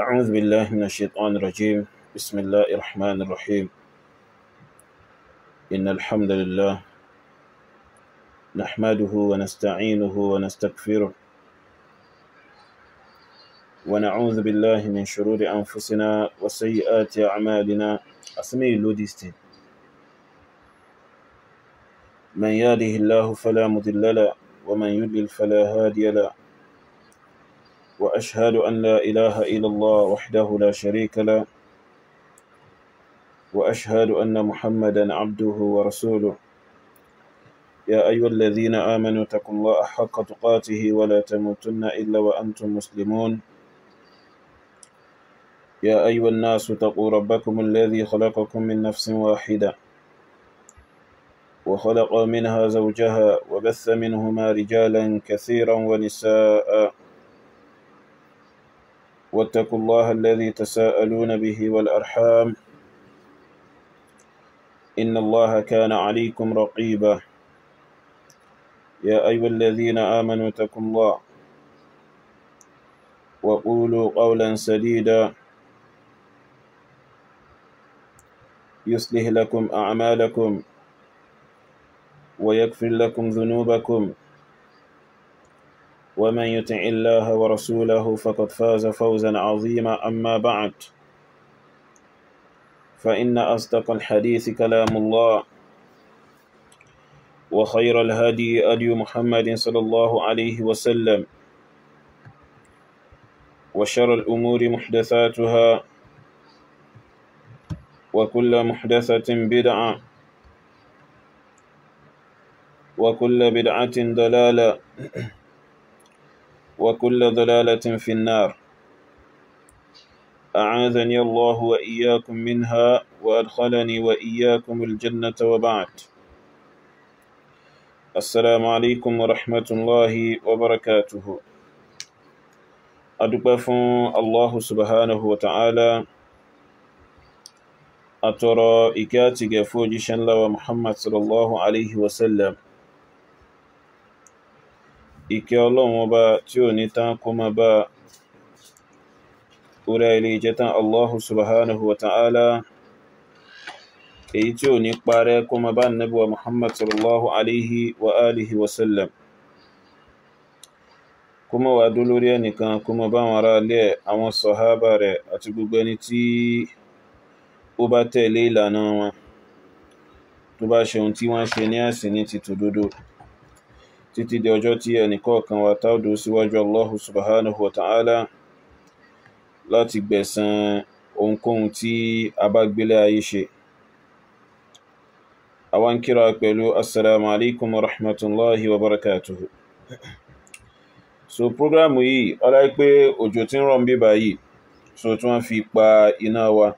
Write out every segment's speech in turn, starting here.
أعوذ بالله من الشيطان الرجيم. بسم الله الرحمن الرحيم. إن الحمد لله نحمده ونستعينه ونستغفره ونعوذ بالله من شرور أنفسنا وسيئات أعمالنا. أسمي لوديستي من يهده الله فلا مضل له ومن يضلل فلا هادي له، وأشهد أن لا إله إلا الله وحده لا شريك له، وأشهد أن محمدا عبده ورسوله. يا أيها الذين آمنوا اتقوا الله حق تقاته ولا تموتن إلا وأنتم مسلمون. يا أيها الناس اتقوا ربكم الذي خلقكم من نفس واحدة وخلق منها زوجها وبث منهما رجالا كثيرا ونساء، واتقوا الله الذي تساءلون به والأرحام إن الله كان عليكم رقيبا. يا أيها الذين آمنوا اتقوا الله وقولوا قولا سديدا يصلح لكم أعمالكم ويغفر لكم ذنوبكم، ومن يطع الله ورسوله فقد فاز فوزا عظيما. أما بعد، فإن أصدق الحديث كلام الله، وخير الهدي هدي محمد صلى الله عليه وسلم، وشر الأمور محدثاتها، وكل محدثة بدعة، وكل بدعة ضلالة، وكل ضلالة في النار. أعاذني الله وإياكم منها وأدخلني وإياكم الجنة. وبعد، السلام عليكم ورحمة الله وبركاته. أدوكفون الله سبحانه وتعالى، أترى إكاتي جفوجي شنلا ومحمد صلى الله عليه وسلم. ìkẹ́ Ọlọ́run ọba tí ò ní tán kó máa bá orí ilé ìjẹta Allahu subhanahu wa ta'ala, èyí tí ò ní parẹ́ kó máa bá Ànábì wa Muhammad sallallahu alaihi wa alihi wasallam, kó máa wà dó lórí ẹnìkan, kó máa bá wọn ará ilé, àwọn sàhábà rẹ̀ àti gbogbo ẹni tí ó bá tẹ̀lé ìlànà wọn, tó bá ṣe ohun tí wọ́n ṣe ní ẹ̀sìn ní ti tòdodo, títí di ọjọ́ tí ẹnìkọ̀ọ̀kan wa tá ó dúró síwájú Allahu subhanahu wa ta'ala láti gbẹ̀san ohunkóhun tí a bá gbélé ayé ṣe. Àwa ń kíra pẹ̀lú assalamu alaikum wa rahmatullahi wa barakatuhu. So prógrámù yìí, ọlá pé òjò tí ń rọ̀ ń bí báyìí, so tí wọ́n fi pa iná wa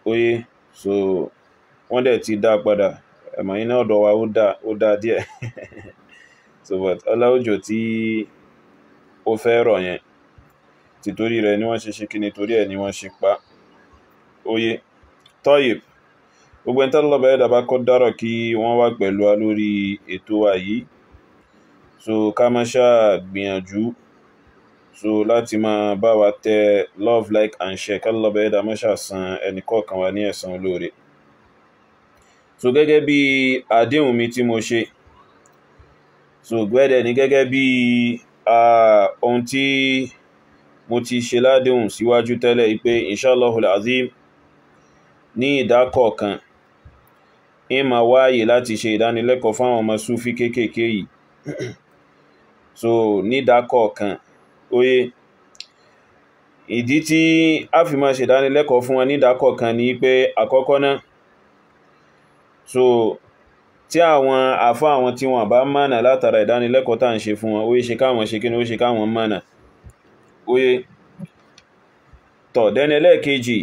oye, so wọ́n dẹ̀ ti dá padà, ẹ̀mọ̀ iná ọ̀dọ̀ wa ó dá díẹ̀ so but ọlá òjò tí ó fẹ́ rọ̀ yẹn, títorí rẹ̀ ni wọ́n ṣe kí ni torí ẹ̀ ni wọ́n ṣe pa oye. Tọ́yìb, gbogbo ẹni tọ́lọ́ bẹ̀rẹ̀ dàbá kọ́ dárọ̀ kí wọ́n wá pẹ̀lú wa lórí ètò wa yìí, so ká má ṣáà gbìyànjú so láti máa bá wa tẹ love, like and share, ká lọ́ bẹ̀rẹ̀ dàbá ṣáà san ẹnìkọ̀ọ̀kan wa ní ẹ̀san olóore. So gẹ́gẹ́ bí àdéhùn mi tí mo ṣe, so gbẹ́dẹ̀ ní gẹ́gẹ́ bí ohun tí mo ti ṣe ládéhùn síwájú tẹ́lẹ̀ pé inshallahul azim ní ìdákọ̀ọ̀kan in ma wáyé láti ṣe ìdánilẹ́kọ̀ọ́ fún àwọn ọmọ súfí kéékèèké yìí so ní ìdákọ̀ọ̀kan oye. Ìdí tí a fi máa ṣe ìdánilẹ́kọ̀ọ́ fún wọn ní ìdákọ̀ọ̀kan ni pé àkọ́kọ́ náà, so tí àwọn àfá àwọn tí wọ́n bá mọ̀nà látara ìdánilẹ́kọ̀ọ́ tá ń ṣe fún wọn, ó yẹ ṣe káwọn ṣe kí ni ó ṣe káwọn mọ̀nà oye. Tọ̀ dẹ́ni ẹlẹ́ẹ̀kejì,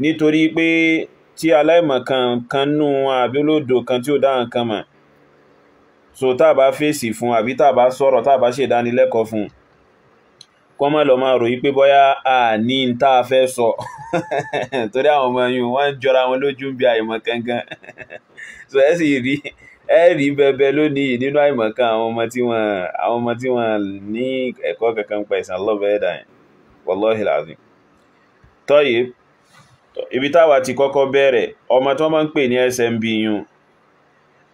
nítorí pé tí aláìmọ̀kan kan nú àbí olódo kan tí ó dá nǹkan mọ̀, so tá bá fèsì fún àbí tá bá sọ̀rọ̀, tá bá ṣe ìdánilẹ́kọ̀ọ́ fún, kọ́ mọ́ lọ máa rò wípé bóyá a ní ń tá fẹ́ sọ torí àwọn ọmọ yìí wọ́n jọra wọn lójú bí àìmọ̀kan gan so ẹ sì rí bẹbẹ lónìí nínú àìmọ̀kan àwọn ọmọ tí wọ́n ní ẹ̀kọ́ kankan pa ìsàn lọ́bẹ̀ ẹ̀dà yẹn wallahi alazim. Tayyib, ibi táwa ti kọ́kọ́ bẹ̀rẹ̀, ọmọ tí wọ́n máa ń pè ní SMB yun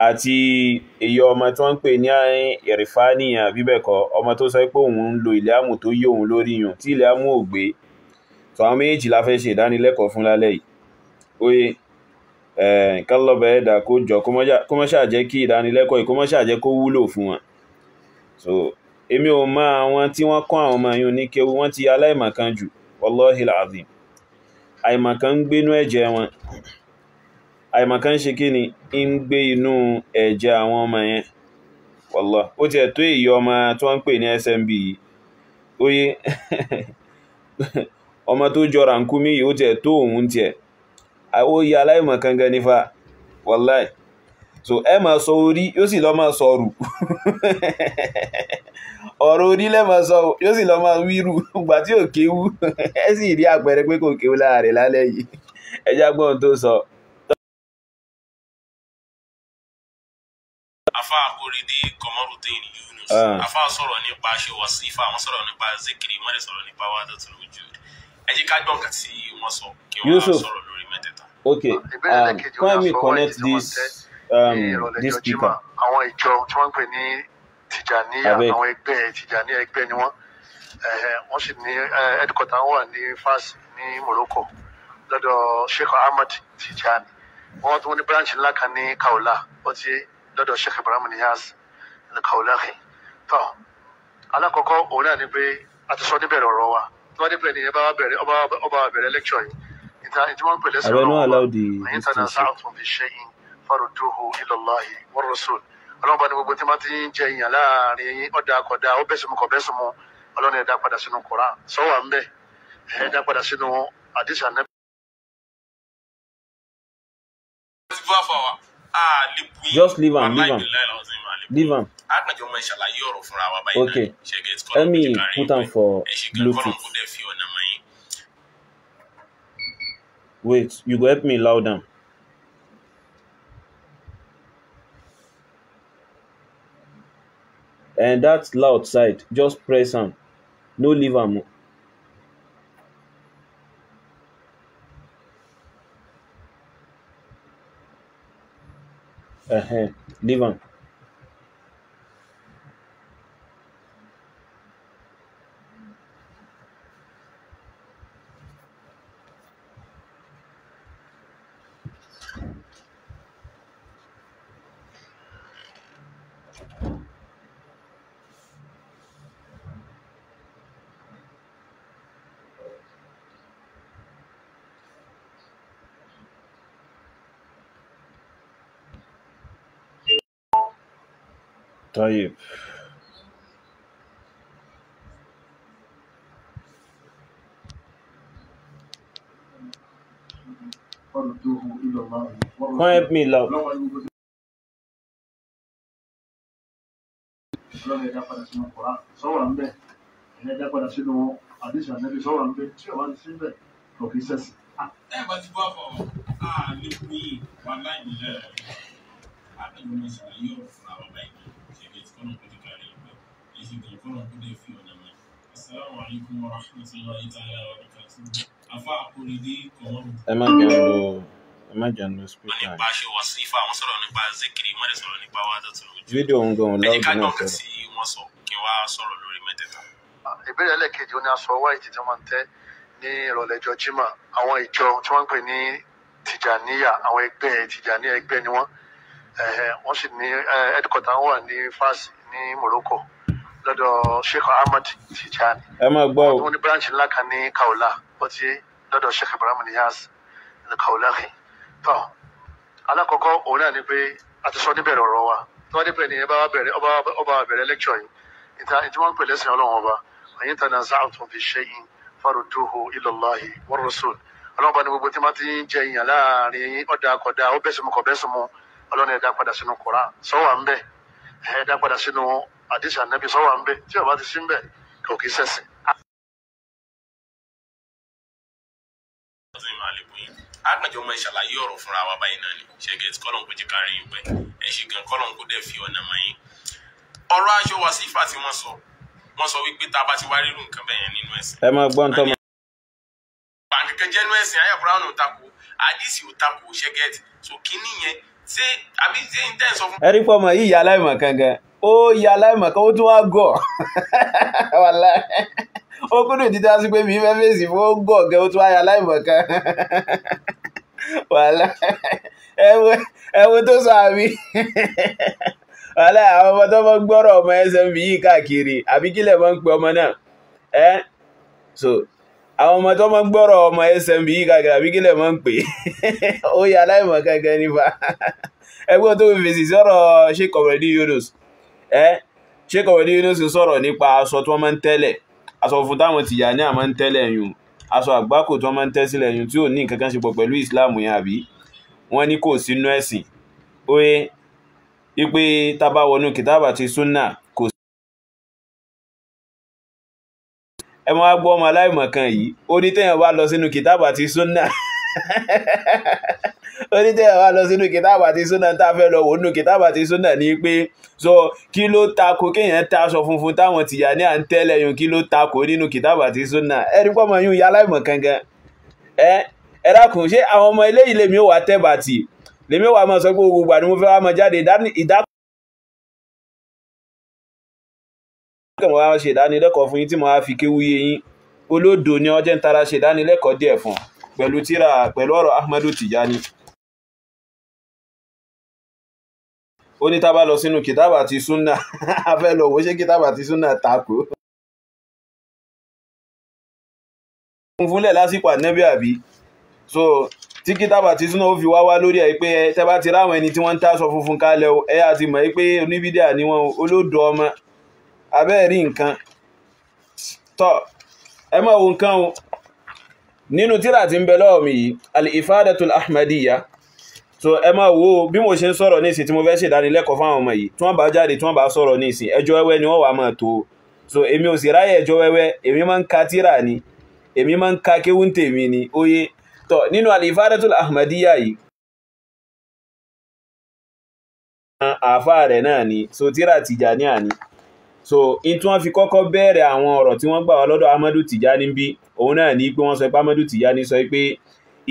àti èyí ọmọ tí wọ́n ń pè ní ìrìfáníyàn bíbẹ̀kọ́, ọmọ tó sọ pé òun ń lo ìlẹ́àmù tó yí òun lórí yun tí ìlẹ́àmù ò gbé. So àwọn méjì la fẹ́ ṣe ìdánilẹ́kọ̀ọ́ fún lálẹ́ yìí. Oye, kálọ́bẹ̀ ẹ̀dà kó jọ kó mọ́ ṣáà jẹ́ kí ìdánilẹ́kọ̀ọ́ yìí kó mọ́ ṣáà jẹ́ kó wúlò fún wọn. So èmi ò mọ àwọn tí wọ́n kọ́ àwọn ọmọ yun ní kéwú, wọ́n ti aláìmọ̀kan jù, wallahi alazim. Àìmọ̀kan ń gbénú ẹ̀jẹ̀ wọn, àìmọ̀kan ṣe kí ni ń gbé inú ẹ̀jẹ̀ àwọn ọmọ yẹn. Wallah, ó ti ẹ̀ tó èyí ọmọ tí wọ́n ń pè ní SMB yìí. Oye, ọmọ tó jọra ń kú mí yìí ó ti ẹ̀ tó òun ti ẹ̀. Ó yẹ aláìmọ̀kan gan nífà, wallahi. So ẹ máa sọ orí yóò sì lọ máa sọ rù. Ọ̀rọ̀ orí lẹ́mọ̀ sọ yóò sì lọ máa wírù gbà tí ò kéwú. Ẹ sì rí àpẹẹrẹ pé kò kéwú láàrẹ̀ lálẹ́ yìí. Ẹ jágbọ́n tó sọ. Afa Akorede Komarudin Yunus. Afa sọ̀rọ̀ nípa ṣe wàsífà, wọ́n sọ̀rọ̀ nípa zikiri, wọ́n lè sọ̀rọ̀ nípa wahdatul wujud. Ẹ jẹ́ ká gbọ́ nǹkan tí wọ́n sọ kí wọ́n sọ̀rọ̀ lórí mẹ́tẹ̀ẹ̀ta. Okay, can we connect this speaker? Àwọn ìjọ tí wọ́n ń pè ní Tijaniya, àwọn ẹgbẹ́ Tijaniya ẹgbẹ́ ni wọ́n. Wọ́n sì ní headquarter wà ní Fas ní Morocco lọ́dọ̀ Sheikh Ahmad Tijani. Wọ́n tún ní branch ńlá kan ní Kaula, ó ti lọ́dọ̀ Sheikh Ibrahim Niyas ní Kaulahi. Tọ́ alákọ̀ọ́kọ́ òun náà ni pé a ti sọ níbẹ̀rẹ̀ ọ̀rọ̀ wa tí wọ́n dé pé ẹnìyẹn ọba bẹ̀rẹ̀ lecture yìí tí wọ́n ń pè lẹ́sìn ọ̀rọ̀ wa àyín tànà sáàtún fi shay'in farudduhu ila Allahi war rasul. Ọlọ́run bá ní gbogbo tí wọ́n ti ń jẹ ìyàn láàrin yín ọ̀dà àkọ́dá ó bẹ́sùn mu kọ̀ bẹ́sùn mu, Ọlọ́run ẹ̀dá padà sínú Quran sọ́wọ́ à ń bẹ̀ ẹ̀dá padà sínú àdìsí àná. Just leave am. Okay, let me put am for Bluetooth. Wait, you go help me loud down. And that loud side, just press am. No leave am. Leave am. طيب help me loud. Imagine speaker. Nípa ṣe wàsífà, wọ́n sọ̀rọ̀ nípa zikiri, wọ́n lè sọ̀rọ̀ nípa wahdatul wujud. Fídíò ń gan loud náà sọ̀rọ̀. Tí wọ́n sọ kí wọ́n á sọ̀rọ̀ lórí mẹ́tẹ̀ẹ̀ta. Ìbéèrè ẹlẹ́kejì ó ní aṣọ white tí wọ́n máa ń tẹ́ ní ìrọ̀lẹ́ ọjọ́ Jímọ̀. Àwọn ìjọ tí wọ́n ń pè ní Tijaniya, àwọn ẹgbẹ́ Tijaniya ẹgbẹ́ ni wọ́n. Wọ́n sì ní headquarter wà ní Fas ní Morocco lọ́dọ̀ Sheikh Ahmad Tijani. Ẹ máa gbọ́ o. Wọ́n ní branch ńlá kan ní Kaula, ó ti lọ́dọ̀ Sheikh Ibrahim Niyas ní Kaulahi. Tọ́ alákọ̀ọ́kọ́ òun náà ni pé a ti sọ níbẹ̀rẹ̀ ọ̀rọ̀ wa tí wọ́n dé pé ẹnìyẹn ọba bẹ̀rẹ̀ lecture yìí tí wọ́n ń pè lẹ́sìn Ọlọ́run ọba àyín tanaza'tum fi shay'in farudduhu ila Allahi war rasul. Ọlọ́run bá ní gbogbo tí wọ́n ti ń jẹ ìyàn láàrin yín ọ̀dà àkọ́dá ó bẹ́sùn mu kọ̀ bẹ́sùn mu, Ọlọ́run ẹ̀dá padà sínú Quran sọ́wọ́ à ń bẹ̀ ẹ̀dá padà sínú àdìsí ànábì sọ́wọ́ à ń bẹ̀ tí ó bá ti sí ń bẹ̀ kò kì í ṣẹ̀sìn. Àgbàjọ ọmọ ìṣàlàyé ọ̀rọ̀ fúnra wa báyìí náà ni ṣẹ́gẹ̀ẹ́sì kọ́lọ̀n kò jẹ́ kárí yín pẹ́ ẹ̀ ṣe gan kọ́lọ̀n kò dẹ̀ fi ọ̀nà mọ́ yín. Ọ̀rọ̀ aṣọ wàsífà tí wọ́n sọ wọ́n sọ wípé tá a bá ti wá rírun nǹkan bẹ́ẹ̀ yẹn nínú ẹ̀sìn. ẹ máa gbọ́n tọ́ mọ́. Bàǹkẹ́kẹ́ jẹ́ nínú ẹ̀sìn ayé Kùránì ò takò àdìsí ò takò ṣẹ́gẹ́tì so kíní yẹn ṣé àbí ṣé ń tẹ́ sọ fún. ẹ rí pọ́mọ yìí ìyá aláìmọ̀ kan gan ó ìyá aláìmọ̀ kan ó tún wá gọ̀ ó kúrò títí á sí pé mi fẹ́ fèsì fún ó gọ̀ gan ó tún wá ìyá aláìmọ̀ kan wàhálà ẹwọ tó sọ àmì wàhálà àwọn ọmọ tó mọ́ gbọ́rọ̀ ọmọ SMB yìí káàkiri àbí kílẹ̀ mọ́ ń pe ọmọ náà so àwọn ọmọ tó mọ́ gbọ́rọ̀ ọmọ SMB yìí káàkiri àbí kílẹ̀ mọ́ ń pè ó yà aláìmọ̀ kankan nípa ẹgbẹ́ tó fi fèsì sọ̀rọ̀ Sheikh Komorudeen Yunus Sheikh Komorudeen Yunus sọ̀rọ̀ nípa aṣọ tí wọ́n máa ń tẹ́lẹ̀ aṣọ fún táwọn Tìjàní máa ń tẹ́lẹ̀ yùn aṣọ àgbákò tí wọ́n máa ń tẹ́ sílẹ̀ yùn tí ò ní nǹkan kan ṣe pọ̀ pẹ̀lú Islam yẹn àbí wọ́n ní kò sínú ẹ̀sìn oye ipe tábà wọnú kìtàbà àti súnà kò sí. ẹ máa gbọ́ ọmọ aláìmọ̀ kan yìí ó ní téèyàn bá lọ sínú kìtàbà àti súnà ó ní téèyàn bá lọ sínú kìtàbà àti súnà tá a fẹ́ lọ wọnú kìtàbà àti súnà ní pé sọ kí ló tako kéèyàn ta aṣọ funfun táwọn Tìjàní à ń tẹ́lẹ̀ yùn kí ló tako nínú kìtàbà àti súnà ẹ rí pọ́ ọmọ yún ya aláìmọ̀ kan gan ẹ dákun ṣé àwọn ọmọ eléyìí lèmi ò wá tẹ́ bàtì lèmi ò wá máa sọ pé gbogbo àni mo fẹ́ wá máa jáde mo wá ṣe ìdánilẹ́kọ̀ọ́ fún yín tí mo wá fi kéwú yé yín olódo ni ọjọ́ ń tara ṣe ìdánilẹ́kọ̀ọ́ díẹ̀ fún pẹ̀lú tíra pẹ̀lú ọ̀rọ̀ Ahmadu Tijani ó ní tá bá lọ sínú kìtàbà àti súnà a fẹ́ lọ wò ṣé kìtàbà àti súnà tako fúnlẹ̀ lásìkò ànẹ́bí àbí so tí kìtàbà àti súnà ó fi wá lórí ẹ̀ pé tẹ́ bá ti ráwọn ẹni tí wọ́n ń táṣọ funfun kalẹ̀ ẹ àti mọ̀ pé oníbídíà ni wọ́n olódo ọmọ abẹ́ rí nǹkan tọ́ ẹ máa wo nǹkan o nínú tírà tí ń bẹ lọ́wọ́ mi yìí al-Ifadatul Ahmadiyya so ẹ máa wo bí mo ṣe ń sọ̀rọ̀ nísìn tí mo fẹ́ ṣe ìdánilẹ́kọ̀ọ́ fáwọn ọmọ yìí tí wọ́n bá jáde tí wọ́n bá sọ̀rọ̀ nísìn ẹjọ́ wẹ́wẹ́ ni wọ́n wà máa tó so èmi ò sì ráyè ẹjọ́ wẹ́wẹ́ èmi máa ń ka tírà ni èmi máa ń ka kéwú tèmi ni óyé tọ́ nínú al-Ifadatul Ahmadiyya yìí àfáà rẹ̀ náà ni so tírà Tìjàní àní so in tí wọ́n fi kọ́kọ́ bẹ̀rẹ̀ àwọn ọ̀rọ̀ tí wọ́n gbà wá lọ́dọ̀ Ahmadu Tijani bí òun náà ní pé wọ́n sọ pé Ahmadu Tijani sọ pé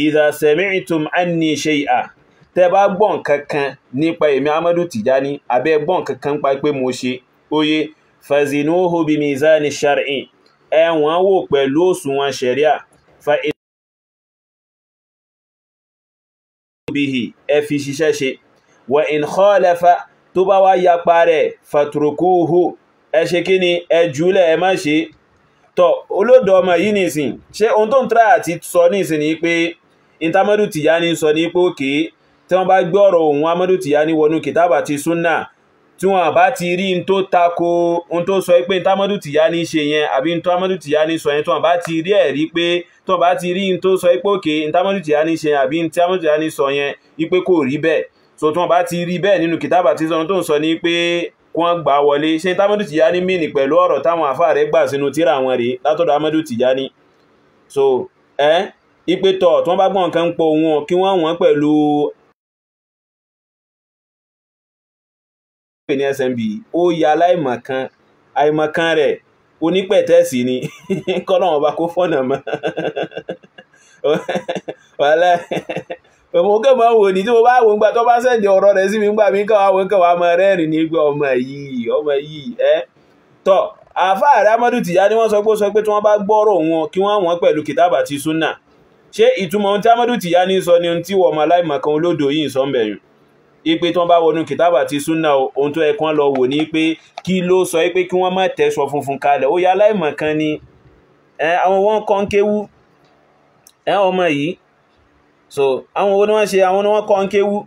idha sami'tum anni shay'a tẹ́ bá gbọ́n kankan nípa èmi Ahmadu Tijani abẹ́ gbọ́n kankan pa pé mo ṣe óyé fazinuhu bi mizani shar'i ẹ̀wọ̀n wò pẹ̀lú òṣùwọ̀n sharia fa bihi ẹ fi ṣiṣẹ́ ṣe wa in khalafa tó bá wá yapa rẹ̀ fatrukuhu ẹ ṣe kí ni ẹ jùlẹ̀ ẹ má ṣe tọ́ olódò ọmọ yìí nìsìn ṣé ohun tó ń try àti sọ nìsìn ni pé Ahmadu Tijani sọ ní pé òkè tí wọ́n bá gbé ọ̀rọ̀ ohun Ahmadu Tijani wọnú kìtàbà àti súnà tí wọ́n bá ti rí n tó tako ohun tó sọ pé Ahmadu Tijani ṣe yẹn àbí n tó Ahmadu Tijani sọ yẹn tí wọ́n bá ti rí ẹ̀rí pé tí wọ́n bá ti rí n tó sọ pé òkè Ahmadu Tijani ṣe àbí n tí Ahmadu Tijani sọ yẹn wípé kò rí bẹ́ẹ̀ so tí wọ́n bá ti rí bẹ́ẹ̀ nínú kìtàbà àti súnà tó ń sọ ní pé wọ́n gbà wọlé ṣe Ahmadu Tijani mìíní pẹ̀lú ọ̀rọ̀ táwọn àfáà rẹ̀ gbà sínú tírà wọn rèé látọ̀dọ̀ Ahmadu Tijani so ipe tọ̀ tí wọ́n bá gbọ́n nǹkan pọ̀ wọn kí wọ́n wọ́n pẹ̀lú ní SMB ó ya aláìmọ̀kan àìmọ̀kan rẹ̀ onípẹ̀tẹ́sì ni kọ́lọ́wọ́n bá kó fọ́nà mọ́ wàhálà mo kẹ́ mọ́ wò ní tí mo bá wò ń gbà tó bá sẹ́ndì ọ̀rọ̀ rẹ̀ sí mi ń gbà mí kọ́wàá mọ́ rẹ́rìn ní gbé ọmọ yìí tọ́ àfáà rẹ̀ Ahmadu Tijani wọ́n sọ pé tí wọ́n bá gbọ́rọ̀ wọn kí wọ́n wọ́n pẹ̀lú kìtàbà àti súnà ṣé ìtumọ̀ ohun tí Ahmadu Tijani sọ ni ohun tí wọ́n ọmọ aláìmọ̀kan olódò yìí sọ ń bẹ̀yùn ipe tí wọ́n bá wọnú kìtàbà àti súnà ohun tó ẹ̀kan lọ wò ní pé kí ló sọ pé kí wọ́n má tẹ̀sọ funfun kalẹ̀ ó yá aláìmọ̀kan ni àwọn wọn kọ́ ń kéwú ọmọ yìí so àwọn owó ni wọ́n ṣe àwọn ni wọ́n kọ́ ń kéwú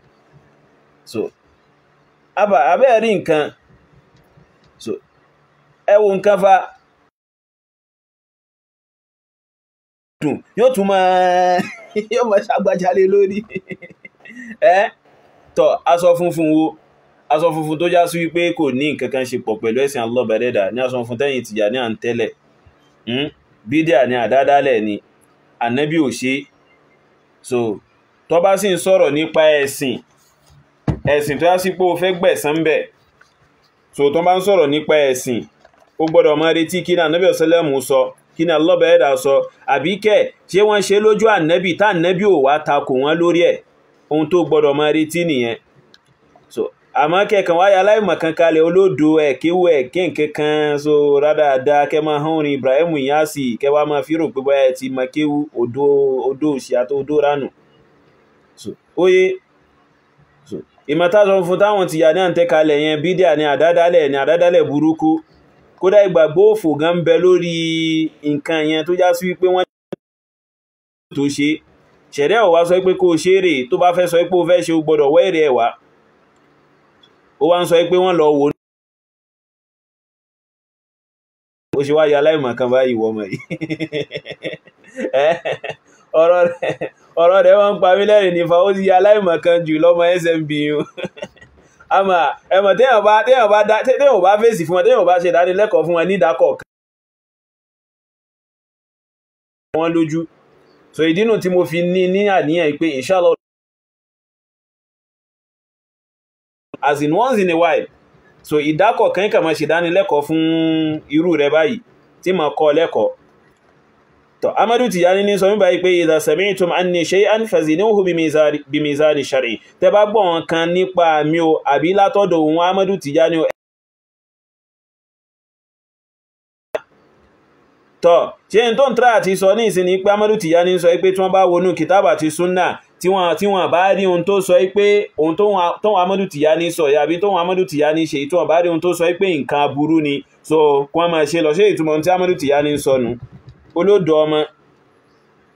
so abẹ́ rí nǹkan so ẹ wo nǹkan fa yóò tún máa ṣàgbàjálé lórí tọ́ aṣọ funfun tó já sí wípé kò ní nǹkan kan ṣe pọ̀ pẹ̀lú ẹ̀sìn Allah bẹ̀rẹ̀dà ní aṣọ funfun tẹ́yìn Tìjàní à ń tẹ́lẹ̀ bídíà ní àdádálẹ̀ ni ànábì ò ṣe so tó bá sì ń sọ̀rọ̀ nípa ẹ̀sìn tó yá sí pé o fẹ́ gbẹ̀san bẹ̀ so tó bá ń sọ̀rọ̀ nípa ẹ̀sìn ó gbọ́dọ̀ máa retí kí ní ànábì ọ̀sẹ́lẹ̀mù sọ kí ní alọ́bẹ̀ẹ́dà sọ àbí kẹ́ ṣé wọ́n ṣe lójú ànábì tá ànábì ò wá takò wọ́n lórí ẹ̀ ohun tó gbọ́dọ̀ máa retí nìyẹn so àmọ́ kẹ́kàn wáyé aláìmọ̀kan kalẹ̀ olódo ẹ̀kéwò ẹ̀kẹ́ nkankan so rádáadáa kẹ́ máa hàn rin Ibrahim Inyasi kẹ́ wá máa fi rò pé báyẹ̀ ti máa kéwú odó òṣì àti odó ránù so óyé so ìmọ̀tázọ fún táwọn ti yà ní àǹtẹ́kalẹ̀ yẹn bídíà ní àdádálẹ̀ burúkú kódà ìgbàgbọ́ òfò gan bẹ lórí nǹkan yẹn tó já sí wípé wọ́n tó ṣe ṣẹ̀rẹ́ ò wá sọ pé kó ṣe rè tó bá fẹ́ sọ pé ó fẹ́ ṣe ó gbọ́dọ̀ wẹ́rẹ̀ ẹ̀wà ó wá ń sọ pé wọ́n lọ wò ó ṣe wá ya aláìmọ̀kan báyìí wọ́n mọ̀ yìí ọ̀rọ̀ rẹ̀ wọ́n ń pa mí lẹ́rìn nífa ó ti ya aláìmọ̀kan jù lọ́mọ SMB yìí àmà ẹ̀mọ̀ téèyàn bá fèsì fún wọn téèyàn bá ṣe ìdánilẹ́kọ̀ọ́ fún wọn ní ìdákọ̀ wọn lójú so ìdínú tí mo fi ní àníyàn pé inshallah as in once in a while so ìdákọ̀ kan kà máa ṣe ìdánilẹ́kọ̀ọ́ fún irú rẹ̀ báyìí tí mo kọ́ lẹ́kọ̀ọ́ tó Amadu Tijani ní sọ mí báyìí pé idha sami'tum anni shay'an fazinuhu bi mizani shar'i tẹ́ bá gbọ́ wọn kan nípa mi o àbí látọ̀dọ̀ òun Amadu Tijani o tó ṣe n tó ń tra àti sọ ní ìsin ní pé Amadu Tijani sọ pé tí wọ́n bá wọnú kìtàbà àti súnnà tí wọ́n bá rí ohun tó sọ pé ohun tó Amadu Tijani sọ àbí tó Amadu Tijani ṣe tí wọ́n bá rí ohun tó sọ pé nǹkan aburú ni so wọ́n máa ṣe lọ ṣe ìtumọ̀ tí Amadu Tijani sọnù olódò ọmọ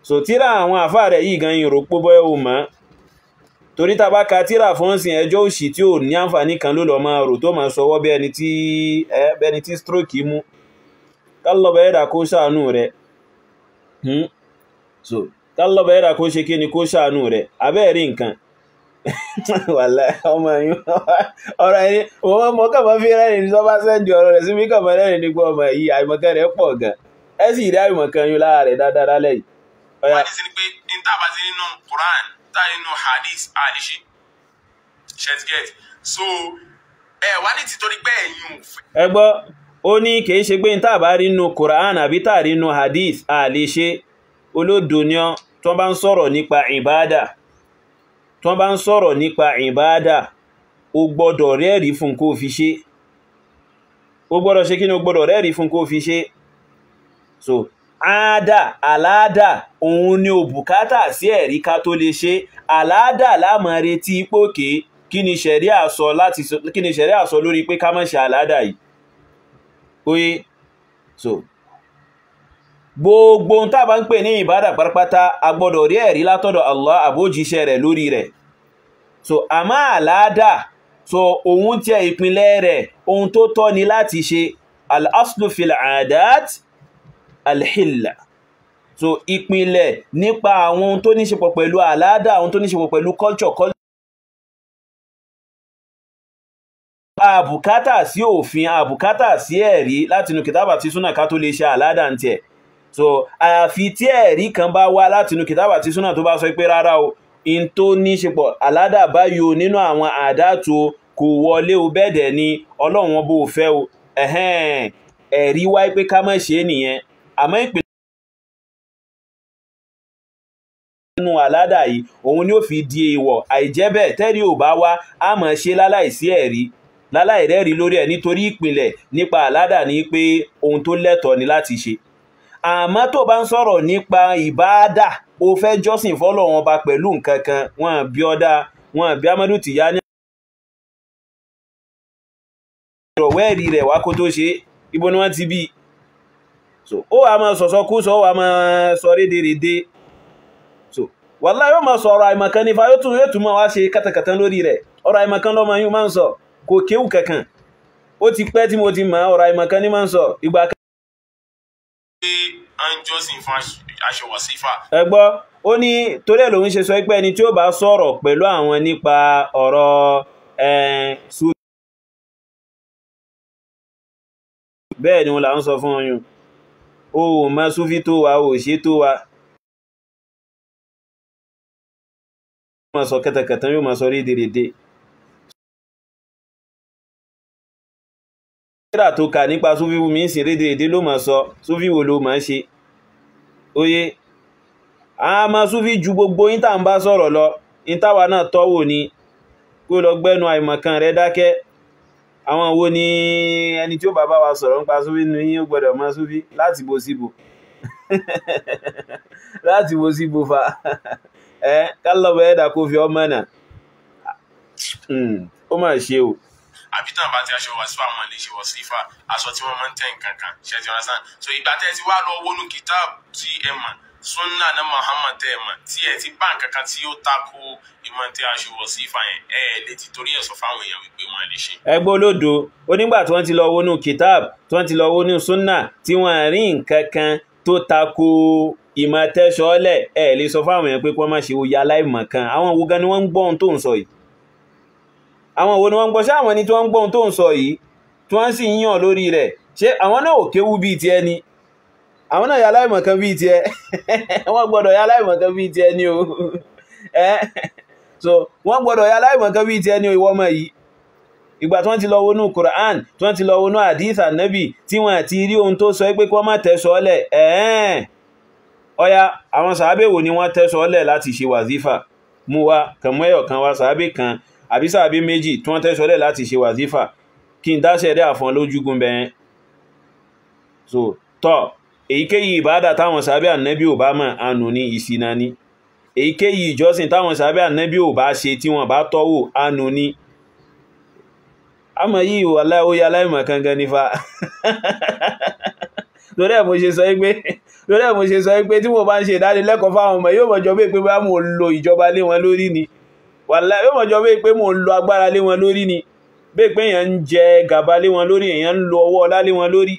so tíra àwọn àfáà rẹ̀ yìí gan ìrò pọ́bọ́ ẹ̀ ò mọ́ torí ta bá ka tíra fún sí ẹjọ́ òṣì tí ò ní àǹfààní kan ló lọ máa rò tó máa sọwọ́ bẹ́ẹni tí stroke mú kálọ́bẹ̀ ẹ̀dà kó ṣàánú rẹ̀ so kálọ́bẹ̀ ẹ̀dà kó ṣe kí ni kó ṣàánú rẹ̀ abẹ́ẹ̀rí nǹkan wàláhì ọmọ yìí ọ̀rọ̀ ẹni wọ́n mọ́ kàmọ́ fi rẹ́rìn ní sọ́bá sẹ́ndì ọ̀rọ̀ rẹ̀ sí mí kàmọ́ rẹ́rìn nígbà ọmọ yìí àìmọ̀kan rẹ̀ pọ̀ gan ẹ sì rí àìmọ̀kan yìí lára rẹ̀ dáadáa lẹ́yìn. wọ́n ní sí ni pé n tá a bá ti nínú Quran tá a nínú hadith àdìsí ṣẹ́tìgẹ́t so ẹ wá ní títorí pé ẹ̀yin ò fẹ́. ẹ gbọ́ ó ní kìí ṣe pé n tá a bá rí nínú Quran àbí tá a rí nínú hadith àlè ṣe olódo ni ọ́ tí wọ́n bá ń sọ̀rọ̀ nípa ìbáàdà tí wọ́n bá ń sọ̀rọ̀ nípa ìbáàdà ó gbọ́dọ̀ rẹ́ẹ̀rí fún kó fi ṣe ó gbọ́dọ̀ ṣe kí ni ó gbọ́dọ̀ rẹ́ẹ̀rí fún kó fi ṣe so aláàdà òun ni ò bùkátà sí ẹ̀rí ká tó lè ṣe aláàdà láàmà retí pókè kí ni ṣẹ̀ríà sọ lórí pé ká má ṣe aláàdà yìí oye so gbogbo ń tàbá ń pè ní ìbádà pátápátá a gbọ́dọ̀ rí ẹ̀rí látọ̀dọ̀ Allah àbójíṣẹ́ rẹ̀ lórí rẹ̀ so àmá aláàdà so ohun tí ẹ ìpínlẹ̀ rẹ̀ ohun tó tọ́ ni láti ṣe al-aslu fil adat al-hilla so ìpínlẹ̀ nípa àwọn ohun tó ní ṣe pọ̀ pẹ̀lú aláàdà ohun tó ní ṣe pọ̀ pẹ̀lú culture àbùkátà sí òfin àbùkátà sí ẹ̀rí látinú kìtàbà tí súnà ká tó lè ṣe aláàdà ń tiẹ̀ so àyàfi tí ẹ̀rí kan bá wá látinú kìtàbà tí súnà tó bá sọ pé rárá o in tó ní ṣe pọ̀ aláàdà báyò nínú àwọn àdátò kò wọlé o bẹ́ẹ̀dẹ̀ ni ọlọ́run wọn bó fẹ́ o ẹ̀rí wáyé pé ká má ṣe nìyẹn àmọ́ ìpínlẹ̀ nínú aláàdà yìí òun ni ó fi di èèwọ̀ àìjẹ́bẹ̀ tẹ́rí ò bá wá a máa ṣe láláìsí ẹ̀rí láláìrẹ́rí lórí ẹ̀ nítorí ìpìlẹ̀ nípa àládà ní pé ohun tó lẹ́tọ̀ọ́ ni láti ṣe àmọ́ tó bá ń sọ̀rọ̀ nípa ìbáadà ó fẹ́ jọ́sìn fọ́lọ́run ọba pẹ̀lú nǹkan kan wọ́n bí ọdá wọ́n bí Amadu Tijani wẹ́ẹ̀rí rẹ̀ wá kó tó ṣe ibo ni wọ́n ti bí so ó wà máa sọ̀sọ́ kú sọ wà máa sọ rédèrèdè so wallahi yóò máa sọ̀rọ̀ àìmọ̀kan nífa yóò tún máa wá ṣe kátàkátà lórí rẹ̀ ọ̀rọ̀ àìmọ̀kan lọ́mọ yóò máa ń sọ kò kéwù kankan ó ti pẹ́ tí mo ti mọ̀ ọ̀rọ̀ àìmọ̀kan ní máa ń sọ ìgbà kan. pé à ń jọ́sìn fún aṣọ wàsífà. ẹ gbọ́ ó ní torí ẹ̀ lòun ṣe sọ pé ẹni tí ó bá sọ̀rọ̀ pẹ̀lú àwọn nípa ọ̀rọ̀ bẹ́ẹ̀ ni wọn là ń sọ fún ọyún o ò mọ súfí tó wa o ò ṣe tó wa. yóò máa sọ kẹtẹkẹtẹ yóò máa sọ rédèrèdè. tíra tó kà nípa súfí fún mi ń sin rédè èdè ló máa sọ súfí wo ló máa ṣe oye a máa súfí ju gbogbo yín tá ń bá sọ̀rọ̀ lọ ìtawà náà tọ́wò ni kó lọ gbẹ́nu àìmọ̀kan rẹ̀ dákẹ́ àwọn wo ni ẹni tí ó bá bá wa sọ̀rọ̀ nípa súfí nínú yín ó gbọ́dọ̀ mọ̀ súfí láti bo síbo láti bo síbo fa kálọ̀bọ̀ ẹ̀dà kó fi ọmọ náà ó mà ṣe o. àbí tàn bá ti aṣọ wà sífà wọn lè ṣe wọ sífà aṣọ tí wọ́n máa ń tẹ̀ nǹkan kan ṣe ti ọ̀rọ̀ sàn so ìgbà tẹ́ ti wá lọ wọnú kìtáàbù tí ẹ mọ̀ sunna na Muhammad tẹ́ ẹ mọ̀ tí ẹ ti bá nǹkan kan tí ó tako ìmọ̀ tí aṣọ wọ sífà yẹn ẹ lè ti torí ẹ̀ sọ fáwọn èèyàn wípé wọ́n lè ṣe. ẹgbẹ́ olódo onígbà tí wọ́n ti lọ wọnú kìtáàbù tí wọ́n ti lọ wọnú sunna tí wọ́n rí nǹkan kan tó tako ìmọ̀ tẹ́ṣọ́ọ́lẹ̀ ẹ lè sọ fáwọn èèyàn pé kí wọ́n má ṣe oyè aláìmọ̀ kan àwọn wo gan ni wọ́n ń gbọ́ ohun tó ń sọ yìí àwọn wo ni wọ́n ń gbọ́ ṣé àwọn ẹni tí wọ́n ń gbọ́ ohun tó ń sọ yìí tí wọ́n sì ń yàn lórí rẹ̀ ṣé àwọn náà ò kéwú bíi ti ẹni àwọn náà yà láìmọ̀ kan bíi ti ẹ wọ́n gbọ́dọ̀ yà láìmọ̀ kan bíi ti ẹni o so wọ́n gbọ́dọ̀ yà láìmọ̀ kan bíi ti ẹni o ìwọ ọmọ yìí ìgbà tí wọ́n ti lọ wọnú Quran tí wọ́n ti lọ wọnú hadith Ànábì tí wọ́n ti rí ohun tó sọ pé kí wọ́n má tẹ̀sọ́ọ́lẹ̀ ọya àwọn sàábé wo ni wọ́n tẹ̀sọ́ọ́lẹ̀ láti ṣe wàzífà mú wa kàmú ẹyọ kan wa sàábé kan àbí sàábé méjì tí wọ́n tẹ̀sọ́ọ́lẹ̀ láti ṣe wàzífà kí n dáṣẹ́ dẹ́ àfọn lójúgun bẹ́ẹ̀ so tọ́ èyíkéyìí ìbádà táwọn sàábé Ànábì ò bá mọ̀ ànú ní ìṣìnà ni èyíkéyìí ìjọsìn táwọn sàábé Ànábì ò bá ṣe tí wọ́n bá tọ́wò ànú ni àmọ́ yìí wà láìwóyá aláìmọ̀ kankan nífà lórí ẹ̀ mo ṣe sọ pé tí mo bá ń ṣe ìdánilẹ́kọ̀ọ́ fáwọn ọmọ yóò mọ̀jọ́ bí pé mo ń lo ìjọba lé wọn lórí ni wàláhì yóò mọ̀jọ́ bí pé mo ń lo agbára lé wọn lórí ni bí pé èèyàn ń jẹ gàba lé wọn lórí èèyàn ń lo ọwọ́ ọlá lé wọn lórí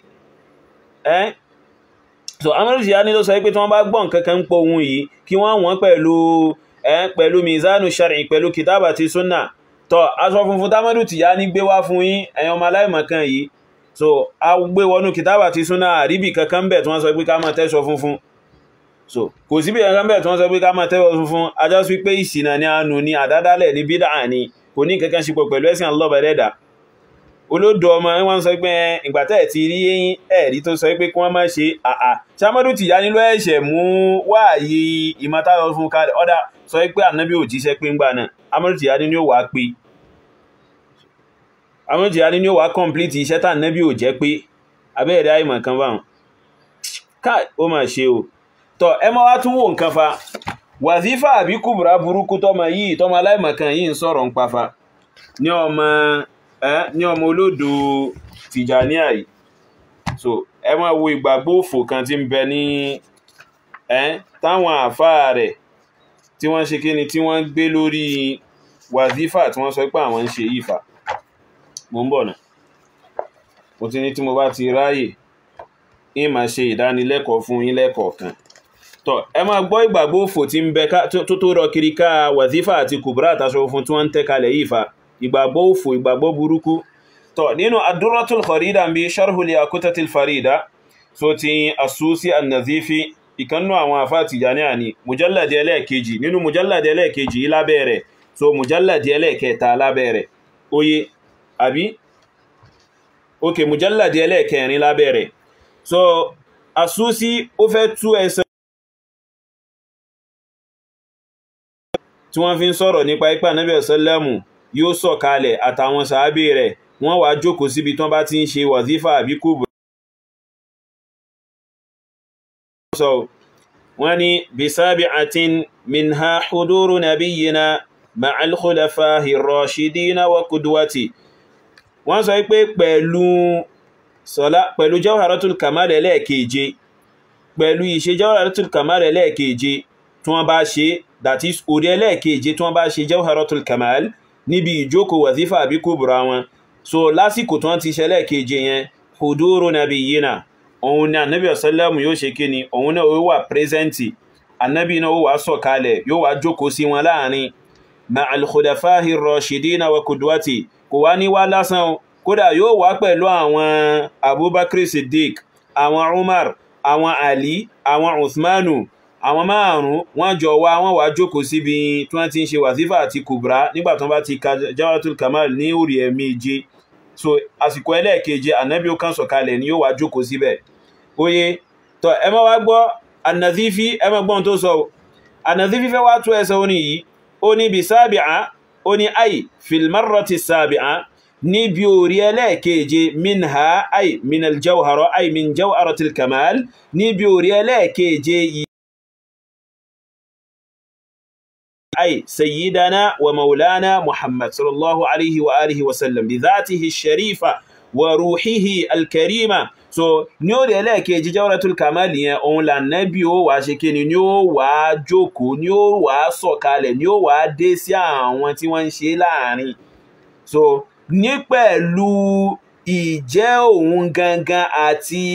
so Ahmadu Tijani ló sọ pé tí wọ́n bá gbọ́ nǹkan kan ń pọ̀ ohun yìí kí wọ́n wọ́n pẹ̀lú mizanu shar'i pẹ̀lú kìtàbà àti sunna tọ́ aṣọ funfun t'Ahmadu Tijani gbé wá fún yín ẹ̀yin ọmọ aláìmọ̀kan yìí so a gbé wọnú kìtàbà àti súnà àríbì kankan bẹ̀ tí wọ́n sọ pé ká máa tẹ́ṣọ funfun so kò síbí kankan bẹ̀ tí wọ́n sọ pé ká máa tẹ́ṣọ funfun ajá sí pé ìṣìnà ni àánú ni àdádálẹ̀ ní bídà ni kò ní kankan ṣe pọ̀ pẹ̀lú ẹ̀sìn Allah bẹ̀rẹ̀dà olódò ọmọ wọn sọ pé ìgbà tẹ́ ti rí eyín ẹ̀rí tó sọ pé kí wọ́n má ṣe ṣé Ahmadu Tijani ló ẹ̀ṣẹ̀ mú wáàyè ìmọ̀tayọ fún kalẹ̀ ọ̀dà sọ pé Ànábì ò jíṣẹ́ pé ńgbà náà Ahmadu Tijani ni ó wà pé Ahmadu Tijani ni ó wà complete iṣẹ́ tà Ànábì ò jẹ́ pé abẹ́ẹ̀rẹ́ àìmọ̀ kan báwọn káì ó mà ṣe o tọ́ ẹ mọ́ wá tún wò nǹkan fa wàzífà àbí kùbùrà burúkú tọ́mọ aláìmọ̀ kan yìí ń sọ̀rọ̀ ń pafa ní ọmọ olódò Tìjàníyà yìí so ẹ máa wo ìgbàgbọ́ òfò kan tí ń bẹ ní táwọn àfáà rẹ̀ tí wọ́n ṣe kíni tí wọ́n gbé lórí wàzífà tí wọ́n sọ pé àwọn ń ṣe yìí fa mo ń bọ̀ náà mo ti ní tí mo bá ti ráyè ń máa ṣe ìdánilẹ́kọ̀ọ́ fún yín lẹ́kọ̀ọ̀kan tọ́ ẹ máa gbọ́ ìgbàgbọ́ òfò tí ń bẹ tó rọ kiri ká wàzífà àti kùbùrà àtàṣọ fún tí wọ́n ń tẹ́kalẹ̀ yìí fa ìgbàgbọ́ òfò ìgbàgbọ́ burúkú tọ́ nínú ad-durratul kharida ń bí sharhul yaqutatil farida so ti As-Susi An-Nazifi ìkannú àwọn àfáà Tìjàníyà ní mujalladi ẹlẹ́ẹ̀kejì nínú mujalladi ẹlẹ́ẹ̀kejì lábẹ́ rẹ̀ so mujalladi ẹlẹ́ẹ̀kẹta lábẹ́ rẹ̀ oye àbí ok mujalladi ẹlẹ́ẹ̀kẹrin lábẹ́ rẹ̀ so As-Susi ó fẹ́ tú ẹsẹ̀ tí wọ́n fi ń sọ̀rọ̀ nípa ipá Ànábì sallẹ́mù yóò sọ̀kalẹ̀ àtàwọn sàábé rẹ̀ wọ́n wá jókòó síbi tí wọ́n bá ti ń ṣe wàzífà àbí kúbù so wọ́n ní bisabi'atin minha huduru nabiyyina ma'al khulafahi rashidina wa qudwati wọ́n sọ pé pẹ̀lú jawharatul kamal ẹlẹ́ẹ̀keje pẹ̀lú ìṣe jawharatul kamal ẹlẹ́ẹ̀keje tí wọ́n bá ṣe that is orí ẹlẹ́ẹ̀keje tí wọ́n bá ṣe jawharatul kamal níbi ìjókòó wàzífà àbí kúbùrà wọn so lásìkò tí wọ́n ti ṣe ẹlẹ́ẹ̀keje yẹn huduru nabiyyina òun ni Ànábì sallẹ́mù yóò ṣe kíni òun náà ó wà pírẹ́sẹ̀ntì Ànábì náà ó wà sọ̀kalẹ̀ yóò wà jókòó sí wọn láàrin ma'al khulafahi rashidina wa qudwati kò wá ní wá lásán kódà yóò wá pẹ̀lú àwọn Abubakar Siddiq àwọn Umar àwọn Ali àwọn Uthmanu àwọn márùn-ún wọ́n jọ wọ́n wá jókòó síbi tí wọ́n ti ń ṣe wàzífà àti kùbùrà nígbà tí wọ́n bá ti ka Jawharatul Kamal ní orí ẹ̀ẹ̀méje so àsìkò ẹlẹ́ẹ̀keje ànábì ó kàn sọ̀kalẹ̀ ni yóò wá jókòó síbẹ̀ oye tó ẹ má wá gbọ́ An-Nadhifi ẹ má gbọ́n tó sọ An-Nadhifi fẹ́ wá tó ẹsẹ̀ oní yìí ó ní bí sábìá ó ní ay fil marrati sábìá ní bí orí ẹlẹ́ẹ̀keje minha ay min al-jawhara ay min jawharatil kamal ní bí orí ẹlẹ́ẹ̀keje yìí أي سيدنا ومولانا محمد صلى الله عليه وآله وسلم بذاته الشريفة وروحه الكريمة so ní ó dẹ̀ lẹ́ẹ̀kejì Jawharatul Kamal yẹn òun là Nábì ó wá ṣe kíni ní ó wá jókòó ní ó wá sọ̀kalẹ̀ ní ó wá dé sí àwọn tí wọ́n ń ṣe láàrin so ní pẹ̀lú ìjẹ́ òun gangan àti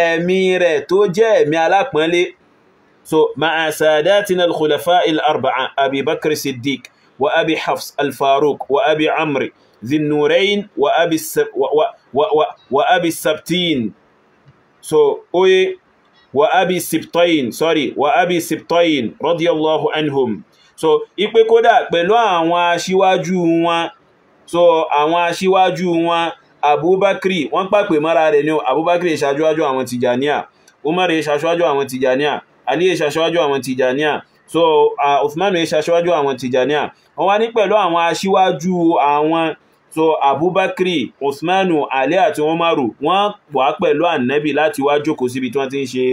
ẹ̀mí rẹ̀ tó jẹ́ ẹ̀mí alápọ̀nlé so ma'a sadatina al-khulafa al-arba'a Abi Bakr Siddiq wa Abi Hafs al-Faruq wa Abi Amr ذي النورين وأبي السبتين so oye وأبي السبطين sorry وأبي السبطين رضي الله عنهم so ipe kódà pẹ̀lú àwọn aṣíwájú wọn so àwọn aṣíwájú wọn Abubakri wọ́n pàpè mọ́ra rẹ̀ ní Abubakri ṣaṣíwájú àwọn Tijaniya Umar ṣaṣíwájú àwọn Tijaniya Ali ṣaṣíwájú àwọn Tijaniya so Uthman ṣaṣíwájú àwọn Tijaniya wọ́n wá ní pẹ̀lú àwọn aṣíwájú àwọn so Abubakri Uthmanu Ali àti Umaru wọ́n wà pẹ̀lú Ànábì láti wá jókòó síbi tí wọ́n ti ń ṣe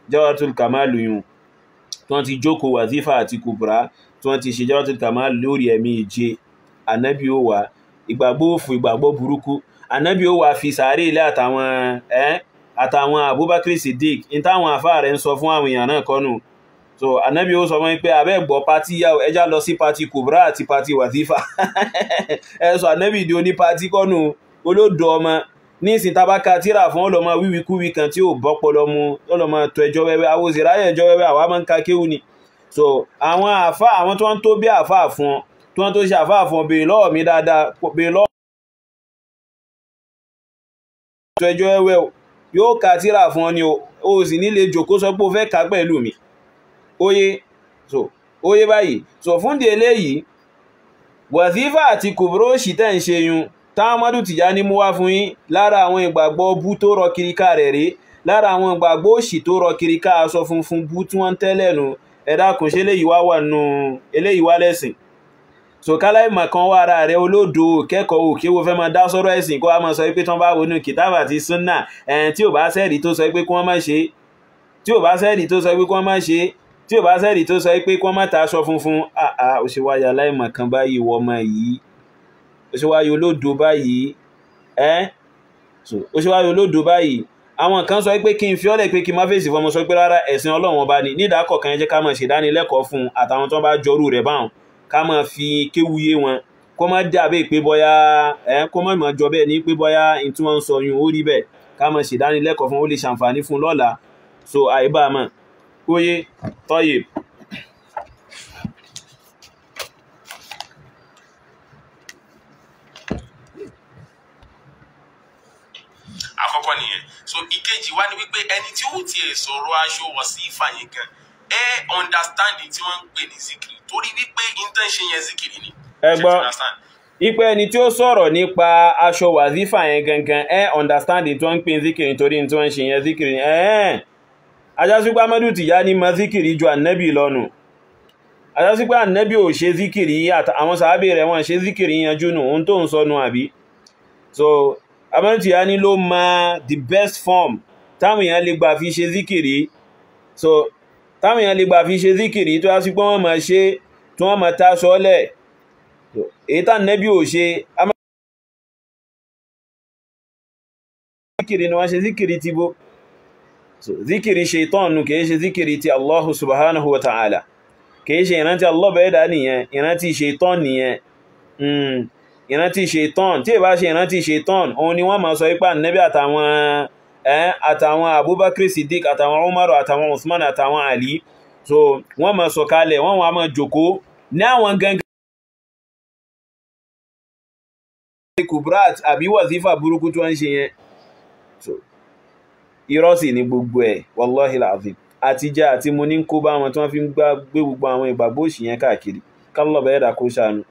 Jawharatul Kamal yùn tí wọ́n ti jókòó Wazifa àti Kubra tí wọ́n ti ṣe Jawharatul Kamal lórí ẹ̀mí ìje Ànábì ó wà ìgbàgbọ́ òfò ìgbàgbọ́ burúkú Ànábì ó wà fi sàárè ilé àtàwọn Abubakri Siddiq in táwọn àfáà rẹ̀ ń sọ fún àwọn èèyàn náà kọ́nù so Ànábì ó sọ mọ́ pé abẹ́ gbọ́ pátí yá ẹjá lọ sí pátí Kubra àti pátí Wazifa ẹ̀sọ̀ Ànábì di oní pátí kọ́nù olódò ọmọ ní ìsìn tabaka tíra fún ọlọ́mọ wíwíkúwí kan tí ó bọ́pọlọ mu ọlọ́mọ tó ẹjọ́ wẹ́wẹ́ awòsìráyẹ̀ ẹjọ́ wẹ́wẹ́ àwa máa ń ka kéwù ni so àwọn àfá àwọn tó ń tó bí àfá fún tó ń tó ṣe àfá fún bèèrè lọ́wọ́ mi dáadáa bèèrè lọ́wọ́ tó ẹjọ́ wẹ́wẹ́ yóò ka tíra fún ọ ni o sì nílé jòkó sọ pé o fẹ́ ka pẹ̀lú mi oye báyìí so fún di eléyìí Wazifa àti Kubra ṣìtẹ́ ń ṣe yun Ahmadu Tijani mú wá fún yín lára àwọn ìgbàgbọ́ bú tó rọ kiriká rẹ̀ rí lára àwọn ìgbàgbọ́ òṣì tó rọ kiriká aṣọ funfun bú tí wọ́n tẹ́lẹ̀ nù ẹ dákun ṣe eléyìí wá wà nù eléyìí wá lẹ́sìn so kálá ìmọ̀ kan wà ara rẹ̀ olódo kẹ́kọ̀ọ́ òkè wo fẹ́ máa dá sọ́rọ̀ ẹ̀sìn kó wá máa sọ pé tán bá wọnú kìtàbà àti súnnà tí ò bá sẹ́ẹ̀rì tó sọ pé kí wọ́n má ṣe tí ò bá sẹ́ẹ̀rì tó sọ pé kí wọ́n má ṣe tí ò bá sẹ́ẹ̀rì tó sọ pé kí wọ́n má ta aṣọ funfun ó ṣe wáyà láìmọ̀ kan báyìí wọ́mọ yìí ó ṣe wáyà olódo báyìí so ó ṣe wáyà olódo báyìí àwọn kan sọ pé kí n fi ọ́lẹ̀ pé kí n má fèsì fọmọ sọ pé rárá ẹ̀sìn Ọlọ́run ọba ni nídàákọ̀ kan jẹ́ ká máa ṣèdánilẹ́kọ̀ọ́ fún àtàwọn tó bá jọrú rẹ̀ báwọn ká máa fi kéwúyé wọn kó má dàbẹ́ pé bọ́yá kó má máa jọ bẹ́ẹ̀ ní pé bọ́yá in tí wọ́n ń sọ yun ó rí bẹ́ẹ̀ ká máa ṣèdánilẹ́kọ̀ọ́ fún ó lè ṣàǹfààní fún lọ́la so àìbámọ̀ óyé tọ́yè àkọ́kọ́ nìyẹn so ìkejì wá ní wípé ẹni tí ó tiẹ̀ sọ̀rọ̀ aṣọ Wazifa yẹn gan understanding tí wọ́n ń pè ní zikiri torí wípé intention yẹn zikiri ni ẹgbọ́n ipẹ́ ẹni tí ó sọ̀rọ̀ nípa aṣọ Wazifa yẹn gangan understanding tí wọ́n ń pè ní zikiri nítorí tí wọ́n ń ṣe yẹn zikiri ajásígbá Ahmadu Tijani ma zikiri ju Ànábì lọ́nu ajásígbá Ànábì ò ṣe zikiri àwọn sàábé rẹ̀ wọ́n ṣe zikiri yanjú nù ohun tó ń sọnù àbí so Ahmadu Tijani ló ma the best form táwọn èèyàn lè gbà fi ṣe zikiri so táwọn èèyàn lè gbà fi ṣe zikiri tó yásí pé wọ́n ma ṣe tí wọ́n ma ta sọ́lẹ̀ èyí tá Ànábì ò ṣe zikiri ni wọ́n ṣe zikiri ti bó so zikiri ṣaitọ́nù kìí ṣe zikiri ti Allahu subhanahu wa ta'ala kìí ṣe ìrántí Allah bẹ̀ẹ́dà nìyẹn ìrántí ṣaitọ́n nìyẹn ìrántí ṣaitọ́n tí ìbá ṣe ìrántí ṣaitọ́n òun ni wọ́n ma sọ ipá Ànábì àtàwọn Abubakar Siddiq àtàwọn Umaru àtàwọn Uthman àtàwọn Ali so wọ́n ma sọ kalẹ̀ wọ́n wá ma jòkó ní àwọn gangan Kubrat àbí Wazifa burúkú tí wọ́n ṣe yẹn so irọ́ sì ní gbogbo ẹ̀ wallahi alazim àti jẹ́ àti mo ní kó bá wọn tí wọ́n fi ń gbé gbogbo àwọn ìgbàgbọ́ òṣì yẹn káàkiri kálọ̀ bẹ̀ẹ́dà kó ṣàánú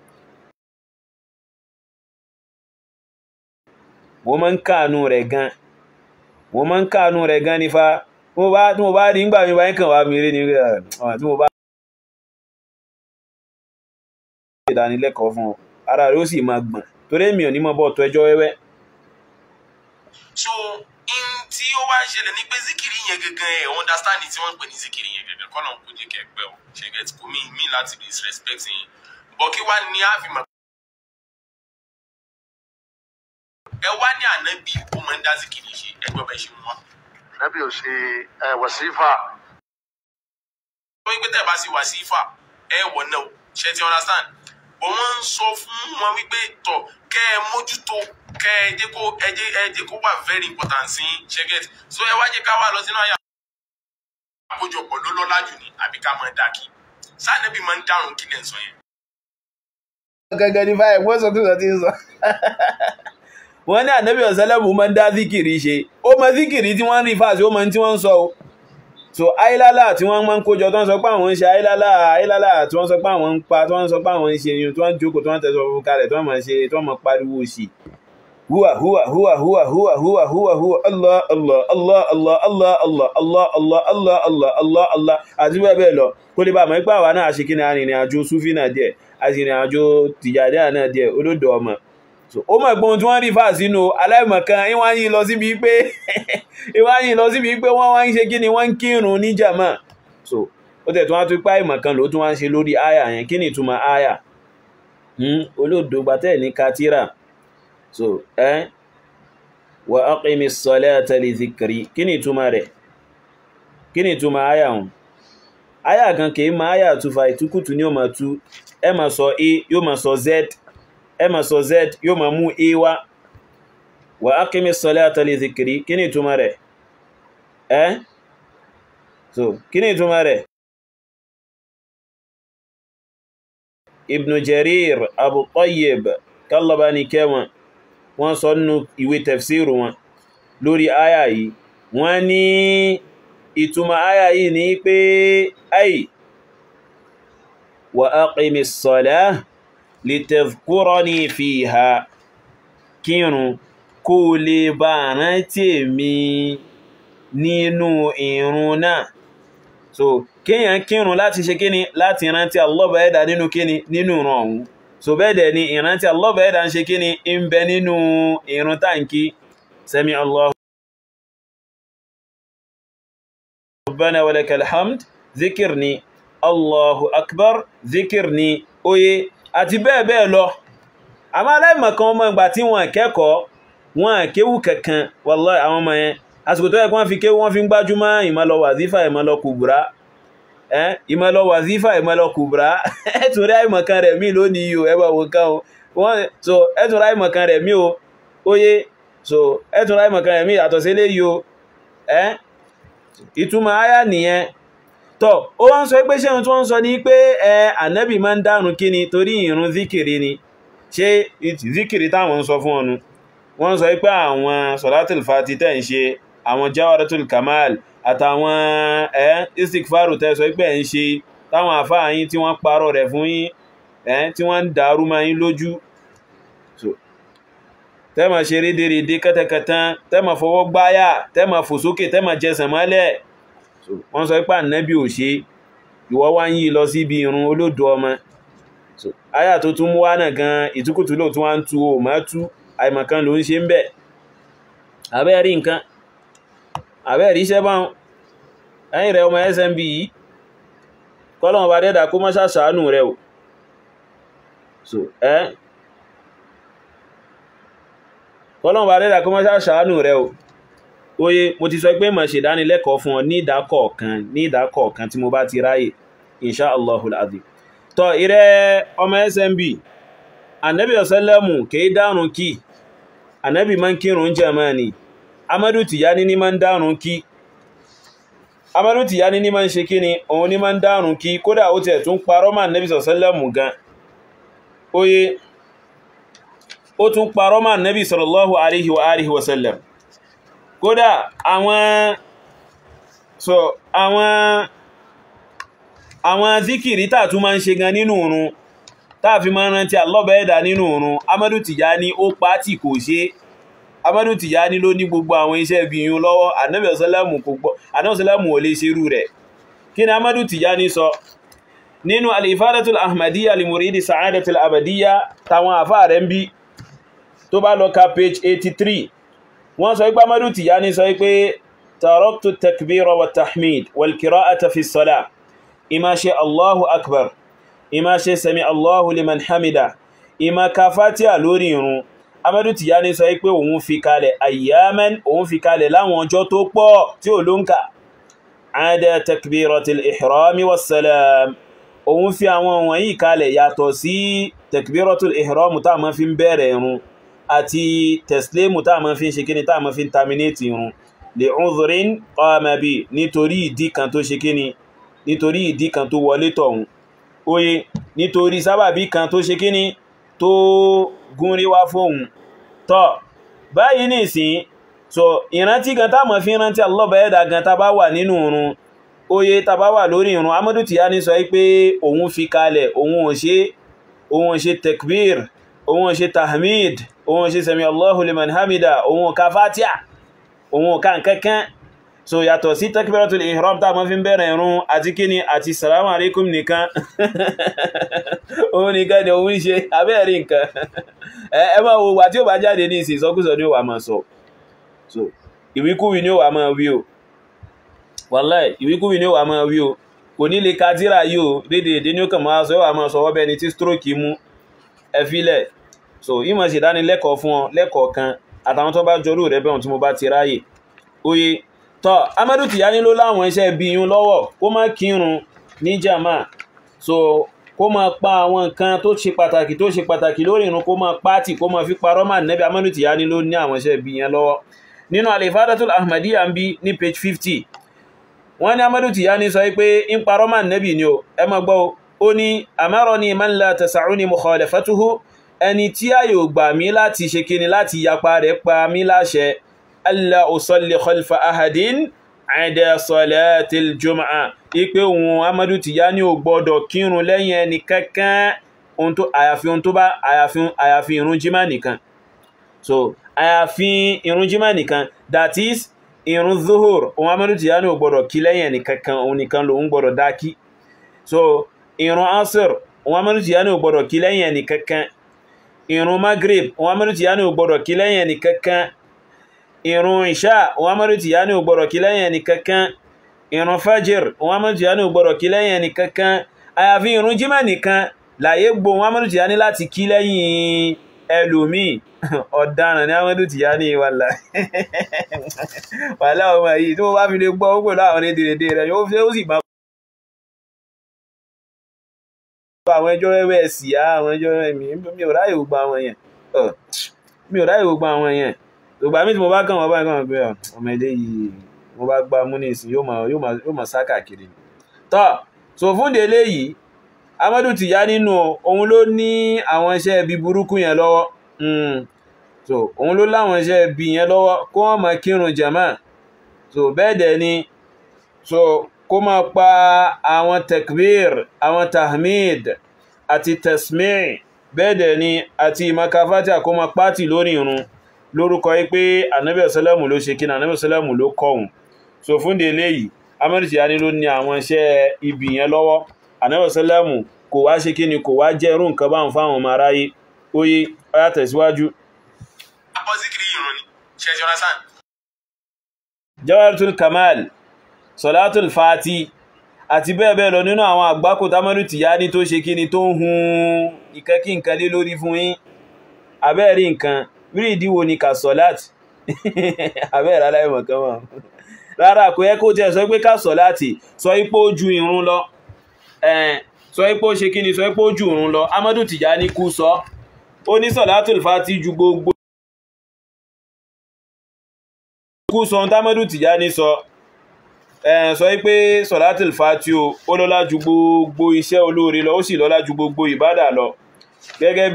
mo máa ń káànú rẹ̀ gan mo máa ń káànú rẹ̀ gan nífa tí mo bá rí nígbà mi báyìí kàn wá mi rí ní tí mo bá ìdánilẹ́kọ̀ọ́ fún ara rẹ̀ ó sì máa gbọ̀n torí èmi ò ní mọ́ bọ́ tó ẹjọ́ wẹ́wẹ́. So in tí ó wá ń ṣẹlẹ̀ ní pé zikiri yẹn gangan ẹ̀ understand tí wọ́n ń pè ní zikiri yẹn gangan kọ́ náà kò jẹ́ kẹ́gbẹ́ o ṣe get kò mí láti disrespect yín bọ́ kí wá ní àfihàn ẹ wá ní ànábì ó máa ń dá zikiri ṣe ẹgbẹ́ ọbẹ̀ ṣe mú wa. ànábì ò ṣe wàsífà. wọ́n ń gbé tẹ̀ bá sí wàsífà ẹ wọ̀ náà ṣe ti understand bọ́ wọ́n ń sọ fún wọn wípé tọ̀ kẹ́ ẹ mójútó kẹ́ ẹ jẹ́ kó wà very important sí ṣe get so ẹ wá jẹ́ ká wà lọ sínú àyà àkójọpọ̀ ló lọ́lá jù ní àbí ká máa dá kí sáà ànábì máa ń dárun kí lẹ̀ ń sọ yẹn. gẹ́gẹ́ ní báyìí wọ́n sọ tó sọ tí ń sọ wọ́n ní ànábì ọ̀sẹ́lẹ̀mù máa ń dá zikiri ṣe ó mọ zikiri tí wọ́n ń rí fáṣí ó mọ tí wọ́n ń sọ o so ayélálà tí wọ́n máa ń kójọ tó ń sọ pé àwọn ń ṣe ayélálà tí wọ́n sọ pé àwọn ń pa tí wọ́n sọ pé àwọn ń ṣe irun tí wọ́n jókòó tí wọ́n tẹ̀sọ̀ fún kalẹ̀ tí wọ́n máa ṣe tí wọ́n máa pariwo sí huwa huwa huwa huwa huwa huwa huwa huwa allah allah allah allah allah allah allah allah allah allah allah allah àti bẹ́ẹ̀ bẹ́ẹ̀ lọ kó lè bá mọ̀ pé àwa náà ṣe kí ni arìnrìn àjò súfì náà díẹ̀ arìnrìn àjò tìjàdíà náà díẹ̀ olódò ọmọ so ó mọ̀ gbọ́n tí wọ́n rí fà sínú aláìmọ̀kan ìwọ́n yìí lọ síbi pé wọ́n wá ń ṣe kí ni wọ́n ń kírun ní jàmá so ó tẹ̀ tí wọ́n tún pa ìmọ̀kan ló tún wá ń ṣe lórí àyà yẹn kí ni ìtumọ̀ àyà olódò gbàtẹ́ ní katira so wa aqimis salata li dhikri kí ni ìtumọ̀ rẹ̀ kí ni ìtumọ̀ àyà hùn àyà kan kìí ma àyà tufa ìtukùtù ní ó ma tú ẹ ma sọ a yóò ma sọ z ẹ ma sọ z yóò ma mú a wá wa aqimis salata li dhikri kí ni ìtumọ̀ rẹ̀ so kí ni ìtumọ̀ rẹ̀ Ibn Jarir Abu Tayyib kallaba ni kẹwọn wọ́n sọ nínú ìwé tafsiru wọn lórí àyà yìí wọ́n ní ìtumọ̀ àyà yìí ní pé ay wa aqimis salah litadhkurani fiha kírun kó lè bá rántí mi nínú ìrun náà so kíyàn kírun láti ṣe kíni láti rántí Allah bẹ́ẹ̀dà nínú kíni nínú ìrun ọ̀hún so bẹ́ẹ̀dẹ̀ ni ìrántí Allah bẹ́ẹ̀dà ń ṣe kíni ń bẹ nínú ìrun táǹkì sami Allahu rabbana wa lakal hamd zikirni Allahu akbar zikirni oye àti bẹ́ẹ̀ bẹ́ẹ̀ lọ àmọ́ aláìmọ̀kan ọmọ ìgbà tí wọ́n kẹ́kọ̀ọ́ wọn kéwú kankan wallahi àwọn ọmọ yẹn àsìkò tó yẹ kí wọ́n fi kéwú wọ́n fi ń gbájúmọ́ ìmọ̀lọ wàzífà ìmọ̀lọ kùbùrá ìmọ̀lọ wàzífà ìmọ̀lọ kùbùrá ẹ̀tùn rí àìmọ̀kan rẹ̀ mí lónìí yóò ẹbà wọ́n kan wọ́n so ẹ̀tùn rí àìmọ̀kan rẹ̀ mí o óyé so ẹ̀tùn rí àìmọ̀kan rẹ̀ mí yàtọ̀ sí lé yóò ìtumọ̀ àyà nìyẹn tọ́ ó wọ́n sọ pé ṣé ohun tí wọ́n sọ ní pé ànábì máa ń dárun kí ni torí ìrun zikiri ni ṣé zikiri táwọn ń sọ fún ọnu wọ́n sọ pé àwọn sọ̀látùl fati tẹ́ ń ṣe àwọn jawaratul kamal àtàwọn istikfaru tẹ́ sọ pé ń ṣe táwọn àfáà yín tí wọ́n parọ́ rẹ̀ fún yín tí wọ́n ń dàrú ma yín lójú tẹ́mà ṣe rédèrèdè kẹ́tẹ́kẹ́tán tẹ́mà fọwọ́ gbáyà tẹ́mà fò sókè tẹ́mà jẹsẹ̀ mọ́lẹ̀ wọ́n sọ pé ànábì ò ṣe ìwọ wá ń yí lọ síbi irun olódò ọmọ àyà tó tún mú wá náà gan ìtukùtù lò tún wá ń tu o má tú àìmọ̀kan ló ń ṣe ń bẹ̀ abẹ́rí nǹkan abẹ́rí iṣẹ́ báhùn ẹ̀yìn rẹ̀ ọmọ SMB yìí kọ́lọ̀wọ̀n bá dẹ́dà kó mọ́ ṣàṣàánù rẹ̀ o so kọ́lọ̀wọ̀n bá dẹ́dà kó mọ́ ṣàṣàánù rẹ̀ o oye mo ti sọ pé mà ṣe dánilẹ́kọ̀ọ́ fún ọ ní ìdákọ̀ọ̀kan tí mo bá ti ráyè insha Allahul azim tọ́ ìrẹ́ ọmọ SMB Ànábì ọ̀sẹ́lẹ̀mù kìí dárun kí Ànábì máa ń kírun jamani Amadu Tijani ní máa ń dárun kí Amadu Tijani ní máa ń ṣe kí ni òun ní máa ń dárun kí kódà ó tẹ̀ tún parọ́ mọ́ Ànábì ọ̀sẹ́lẹ̀mù gan oye ó tún parọ́ mọ́ Ànábì sallallahu alaihi wa alihi wa sallam kódà àwọn zikiri tàà tún máa ń ṣe gan nínú ìrun táà fi máa rántí Allah bẹ́ẹ̀dà nínú ìrun Amadu Tijani ó pàtì kò ṣe Amadu Tijani ló ní gbogbo àwọn iṣẹ́ bí yún lọ́wọ́, Ànábì sálàmù kò gbọ́, Ànábì sálàmù ò lè ṣerú rẹ̀. Kí ni Amadu Tijani sọ nínú al-Ifadatul Ahmadiyya li Muridi Sa'adatul Abadiyya táwọn àfáà rẹ̀ ń bí tó bá lọ ka page 83 wọ́n sọ pé Amadu Tijani sọ pé taraktu takbira wa tahmid wal qira'ata fi salah ima ṣe Allahu akbar ima ṣe sami Allahu liman hamida ima ka Fatiha lórí ìrun. Amadu Tijani sọ pé òun fi kalẹ̀ ayyaman, òun fi kalẹ̀ láwọn ọjọ́ tó pọ̀ tí ò ló ń kà, ada takbiratil ihrami wassalam, òun fi àwọn wọ̀nyí kalẹ̀ yàtọ̀ sí takbiratul ihram tá ma fi ń bẹ̀rẹ̀ ìrun àti taslimu tá ma fi ń ṣe kíni tá ma fi ń terminate ìrun li udhrin qama bi, nítorí ìdí kan tó ṣe kíni, nítorí ìdí kan tó wọlé tọ̀hún, oye, nítorí sábàbí kan tó ṣe kíni tó gúnrí wá fóhun. Tọ́ báyìí nìsín, so ìrántí gan tá ma fi rántí Allah bẹ́ẹ̀dà gan tá bá wà nínú ìrun, oye, tá bá wà lórí ìrun. Amadu Tijani sọ pé òun fi kalẹ̀, òun ò ṣe takbir, òun ò ṣe tahmid, òun ò ṣe sami Allahu liman hamida, òun ò ka Fatiha, òun ò ka nǹkankan. So yàtọ̀ sí takbiratul ihram tá ma fi ń bẹ̀rẹ̀ ìrun àti kíni àti salamu alaikum nìkan òun nìkan ni òun ṣe abẹ́ẹ̀rí nǹkan ẹ máa wo wà tí ó bá jáde ní ìsìn ìsọkúsọ ni ó wà máa sọ, so ìwíkúwí ni ó wà máa wí o, wallahi ìwíkúwí ni ó wà máa wí o, kò ní lè ka tírà yìí o, dédé ní ó kàn máa sọ wà máa sọ wọ́bẹ̀ ni tí stroke mú ẹfílẹ̀. So ìmọ̀ ṣe dánilẹ́kọ̀ọ́ fún ọ lẹ́kọ̀ọ́ kan àtàwọn tó bá jọrú rẹ̀ bẹ́ẹ̀ tí mo bá ti ráyè, oye. Tọ́ Amadu Tijani ló láwọn iṣẹ́ bí yún lọ́wọ́, kó má kírun ní jàmá, so kó má pa àwọn nǹkan tó ṣe pàtàkì lórí ìrun, kó má pàtì, kó má fi parọ́ máa nẹ́bí. Amadu Tijani ló ní àwọn iṣẹ́ bí yẹn lọ́wọ́. Nínú al-Ifadatul Ahmadiyya ń bí ní page 50 wọ́n ní Amadu Tijani sọ pé ń parọ́ máa nẹ́bí ni o, ẹ má gbọ́, ó ní amarani man la tasa'uni mukhalafatuhu, ẹni tí a yóò gbà mí láti ṣe kíni láti yapa rẹ̀ pa mí láṣẹ, alla usalli khalfa ahadin ada salatil jum'a, ipe òun Amadu Tijani ò gbọdọ̀ kírun lẹ́yìn ẹni kankan àyàfi ìrun jímà nìkan. So àyàfi ìrun jímà nìkan, that is ìrun zuhur, òun Amadu Tijani ò gbọdọ̀ kí lẹ́yìn ẹni kankan, òun nìkan lòun gbọdọ̀ dákí. So ìrun asr, òun Amadu Tijani ò gbọdọ̀ kí lẹ́yìn ẹni kankan. Ìrun maghrib, òun Amadu Tijani ò gbọdọ̀ kí lẹ́yìn ẹni kankan. Ìrun ìṣà, òun Amadu Tijani ò gbọdọ̀ kí lẹ́yìn ẹni kankan. Ìrun fajr, òun Amadu Tijani ò gbọdọ̀ kí lẹ́yìn ẹni kankan. Àyàfi ìrun jímà nìkan láyé gbò òun Amadu Tijani láti kí lẹ́yìn ẹlòmíì. Ọ̀daràn ni Amadu Tijani wallahi wallahi ọmọ yìí tí mo bá fi lè gbọ́ ó pẹ̀lú àwọn èdèrèdè rẹ̀ ó sì máa àwọn ẹjọ́ wẹ́wẹ́ sí àwọn ẹjọ́ mi ò ráyè gbogbo àwọn yẹn, mi ò ráyè gbogbo àwọn yẹn. Ìgbà mí tí mo bá kàn wọ́n báyìí kàn pé ọmọ ilé yìí mo bá gbá mú ní ìsìn yóò máa sá káàkiri. Tọ́ so fún délé yìí Amadu Tijani nínú òun ló ní àwọn iṣẹ́ ibi burúkú yẹn lọ́wọ́, so òun ló láwọn iṣẹ́ ibi yẹn lọ́wọ́, kó wọ́n máa kírun jama, so bẹ́ẹ̀ dẹ̀ ni, so kó máa pa àwọn takbir, àwọn tahmid àti tasmi', bẹ́ẹ̀ dẹ̀ ni àti ìmaka Fatiha kó máa pàtì lórí ìrun lórúkọ pé Ànábì sálàmù ló ṣe kíni, Ànábì sálàmù ló kọ̀hún. So fún délé yìí Amadu Tijani ló ní àwọn iṣẹ́ ibi yẹn lọ́wọ́. Ànábì sálàmù kò wá ṣe kíni, kò wá jẹ́ irú nǹkan bá ń fáwọn ọmọ aráyé, oye, ọyá tẹ̀síwájú. Jawharatul Kamal, Salatul Fati àti bẹ́ẹ̀ bẹ́ẹ̀ lọ nínú àwọn àgbákò Amadu Tijani tó ṣe kíni tó ń hun ìkẹ́kí nǹkan lé lórí fún yín. Abẹ́ẹ̀rí nǹkan rí ìdíwò ní ka sọ̀láti abẹ́ẹ̀rẹ́ aláìmọ̀ kan wọ́n rárá, kò yẹ kó jẹ́ sọ pé ká sọ̀láti sọ ipò ju ìrun lọ, sọ ipò ṣe kíni, sọ ipò ju ìrun lọ. Amadu Tijani kú sọ, ó ní Salatul Fati ju gbogbo kú sọ ohun Amadu Tijani sọ, sọ pé Salatul Fati ó lọ́lá ju gbogbo iṣẹ́ olóore lọ, ó sì lọ́lá ju gbogbo ìbádà lọ, gẹ́gẹ́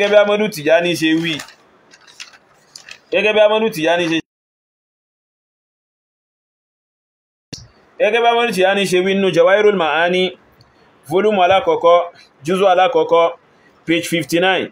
bí Amadu Tijani ṣe wí, gẹ́gẹ́ bí Amadu Tijani ṣe wí nínú Jawahirul Ma'ani volume alákọ̀ọ́kọ́ juz'u alákọ̀ọ́kọ́ page 59.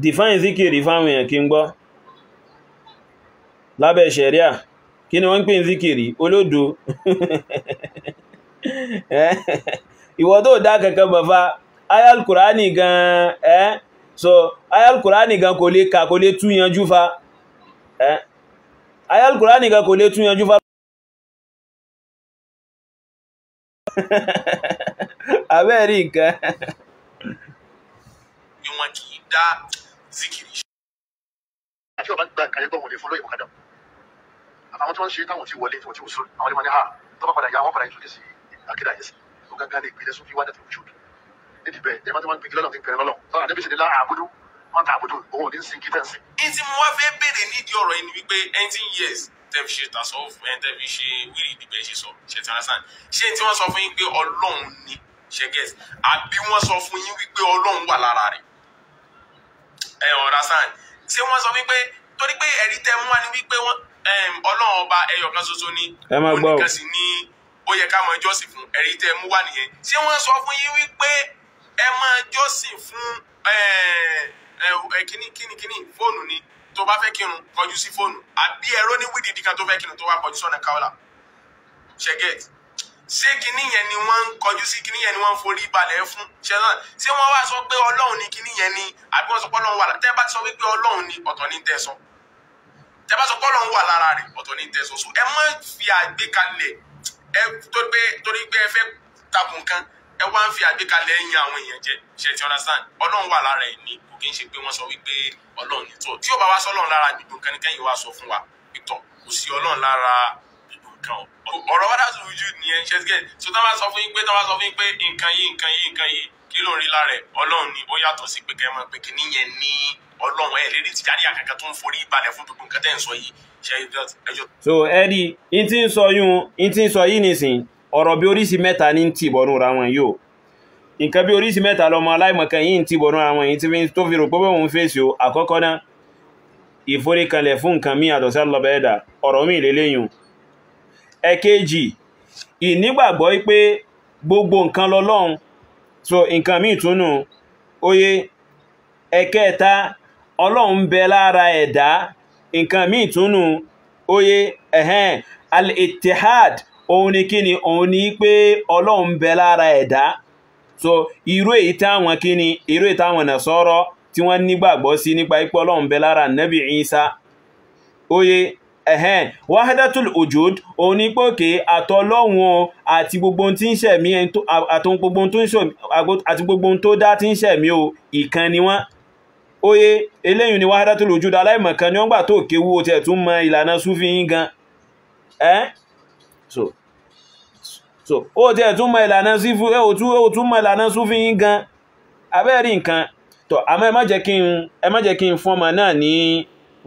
define zikiri fáwọn èèyàn kí n gbọ́ lábẹ́ ṣẹ̀ríà kí ni wọ́n ń pè ní zikiri olódo ìwọ tó dá kankan bàfá ayal Kùránì gan so ayal Kùránì gan kò lè kà kò lè tú yanjú fa ayal Kùránì gan kò lè tú yanjú fa abẹ́rí nǹkan ni wọn kì í dá zikiri ṣe. àti ọba gba nǹkan ẹgbẹ́ wọn lè fún lóyè mọ̀kádà àtàwọn tí wọ́n ń ṣe táwọn ti wọlé tí wọ́n ti wùsùn àwọn ẹni ha tó bá padà yá wọn padà yìí tó lè sí akéda yẹn sí tó gángan lè gbé sófin wádà tó ṣòdù níbi bẹ́ẹ̀ ẹ̀ máa tó máa ń gbé lọ́nà tí ń pẹ̀rẹ̀ lọ́nà tọ́lá níbi ìṣẹ̀lẹ̀ àbúdú wọ́n ta àbúdú òun ò ní sin kí tẹ̀sí. ní tí mo wá fẹ́ bèrè nídìí ọ̀rọ̀ yìí ni wípé 18 years tẹ́ fi ṣe tàṣọ tẹ́ fi ṣe wíìrì ìdìbẹ̀ ṣe sọ ṣe ti understand ṣé tí wọ́n sọ fún yín pé Ọlọ́run ni ṣe gẹ̀ẹ́sì àbí wọ́n sọ fún yín wípé Ọlọ́run wà lára rẹ̀ understand ṣé wọ́n sọ wípé torí pé ẹ̀rí tẹ́ mú wá ní wípé Ọlọ́run ọba ẹyọ kan ṣoṣo ni oníkan sì ni ó yẹ ká máa jọ́sìn fún ẹ̀rí tẹ́ mú wá nìyẹn ṣé wọ́n sọ fún yín wípé ẹ máa jọ́sìn fún kíní fóònù ni tó bá fẹ́ kírun kọjú sí fóònù àbí ẹ̀rọ ní wíìdìdì kan tó fẹ́ kírun tó wá kọjú sọ́nà káwọ́là ṣẹ́gẹ̀t ṣé kíní yẹn ni wọ́n ń kọjú sí kíní yẹn ni wọ́n ń forí balẹ̀ fún ṣẹ́nà ṣé wọ́n wá sọ pé Ọlọ́run ni kíní yẹn ni àbí wọ́n sọ pé Ọlọ́run wà lára tẹ́ bá sọ wípé Ọlọ́run ni ọ̀tọ̀ ní tẹ̀sán tẹ́ bá sọ pé Ọlọ́run wà lára rẹ̀ ọ̀tọ̀ ní tẹ̀sán so ẹ má fi àgbékalẹ̀ ẹ torí pé ẹ fẹ́ takùn kan ẹ wá ń fi àgbékalẹ̀ ẹ̀yìn àwọn èèyàn jẹ ṣe ti understand Ọlọ́run wà lára ẹ̀ ní kò kí ń ṣe pé wọ́n sọ wípé Ọlọ́run ní tó tí ó bá wá sọ Ọlọ́run lára gbogbo nǹkan ní kẹ́yìn wá sọ fún wa ìtọ̀ kò sí Ọlọ́run lára gbogbo nǹkan ọ̀rọ̀ wá dàtú ojú nìyẹn ṣe gẹ́ so tá bá sọ fún yín pé nǹkan yìí kí ló ń rí lára ẹ̀ Ọlọ́run ni ó yàtọ̀ sí pé kẹ́mọ̀ pé kí níyẹn ní Ọlọ́run ẹ̀ lérí Tìjàníyà kankan tó ń forí balẹ̀ fún gbogbo nǹkan tẹ́ ń sọ yìí ṣe ẹjọ́. so ẹ̀rí in ti ń sọ yìí nìsín ọ̀rọ̀ bí oríṣi mẹ́ta ní ti bọ̀nú ra wọn yóò nǹkan bí oríṣi mẹ́ta lọmọ aláìmọ̀kan yìí ti bọ̀nú ra wọn yìí tó fi rò pé wọ́n fèsì o àkọ́kọ́ náà ìforíkalẹ̀ fún nǹkan mí àtọ̀sí àlọ́bẹ̀ẹ́dà ọ̀rọ̀ mí lélẹ́yìn ẹ̀kejì ìnígbàgbọ́ pé gbogbo nǹkan lọ́lọ́run so nǹkan mí túnú oyé ẹ̀kẹta Ọlọ́run ń bẹ lára ẹ̀dá nǹkan mí túnú oyé al-ittihad òun ni kíni òun ni pé Ọlọ́run ń bẹ lára ẹ̀dá so irú èyí táwọn kíni irú èyí táwọn Nasara tí wọ́n nígbàgbọ́ sí nípa ipò Ọlọ́run ń bẹ lára Nabi Isa oyé wahdatul wujud òun ni pé òkè àtọlọ́run àti gbogbo tí ń ṣẹ̀mí àti gbogbo tó dá tí ń ṣẹ̀mí o ìkan ni wọ́n oyé eléyìn ni wahdatul wujud aláìmọ̀kan ni wọ́n gbà tó kéwú tí ẹ̀ tún mọ ìlànà súfí yín gan so ó tí ẹ̀ tún mọ ìlànà súfí yín gan abẹ́rí nǹkan tó àmọ́ ẹ má jẹ́ kí n fún ọmọ náà ní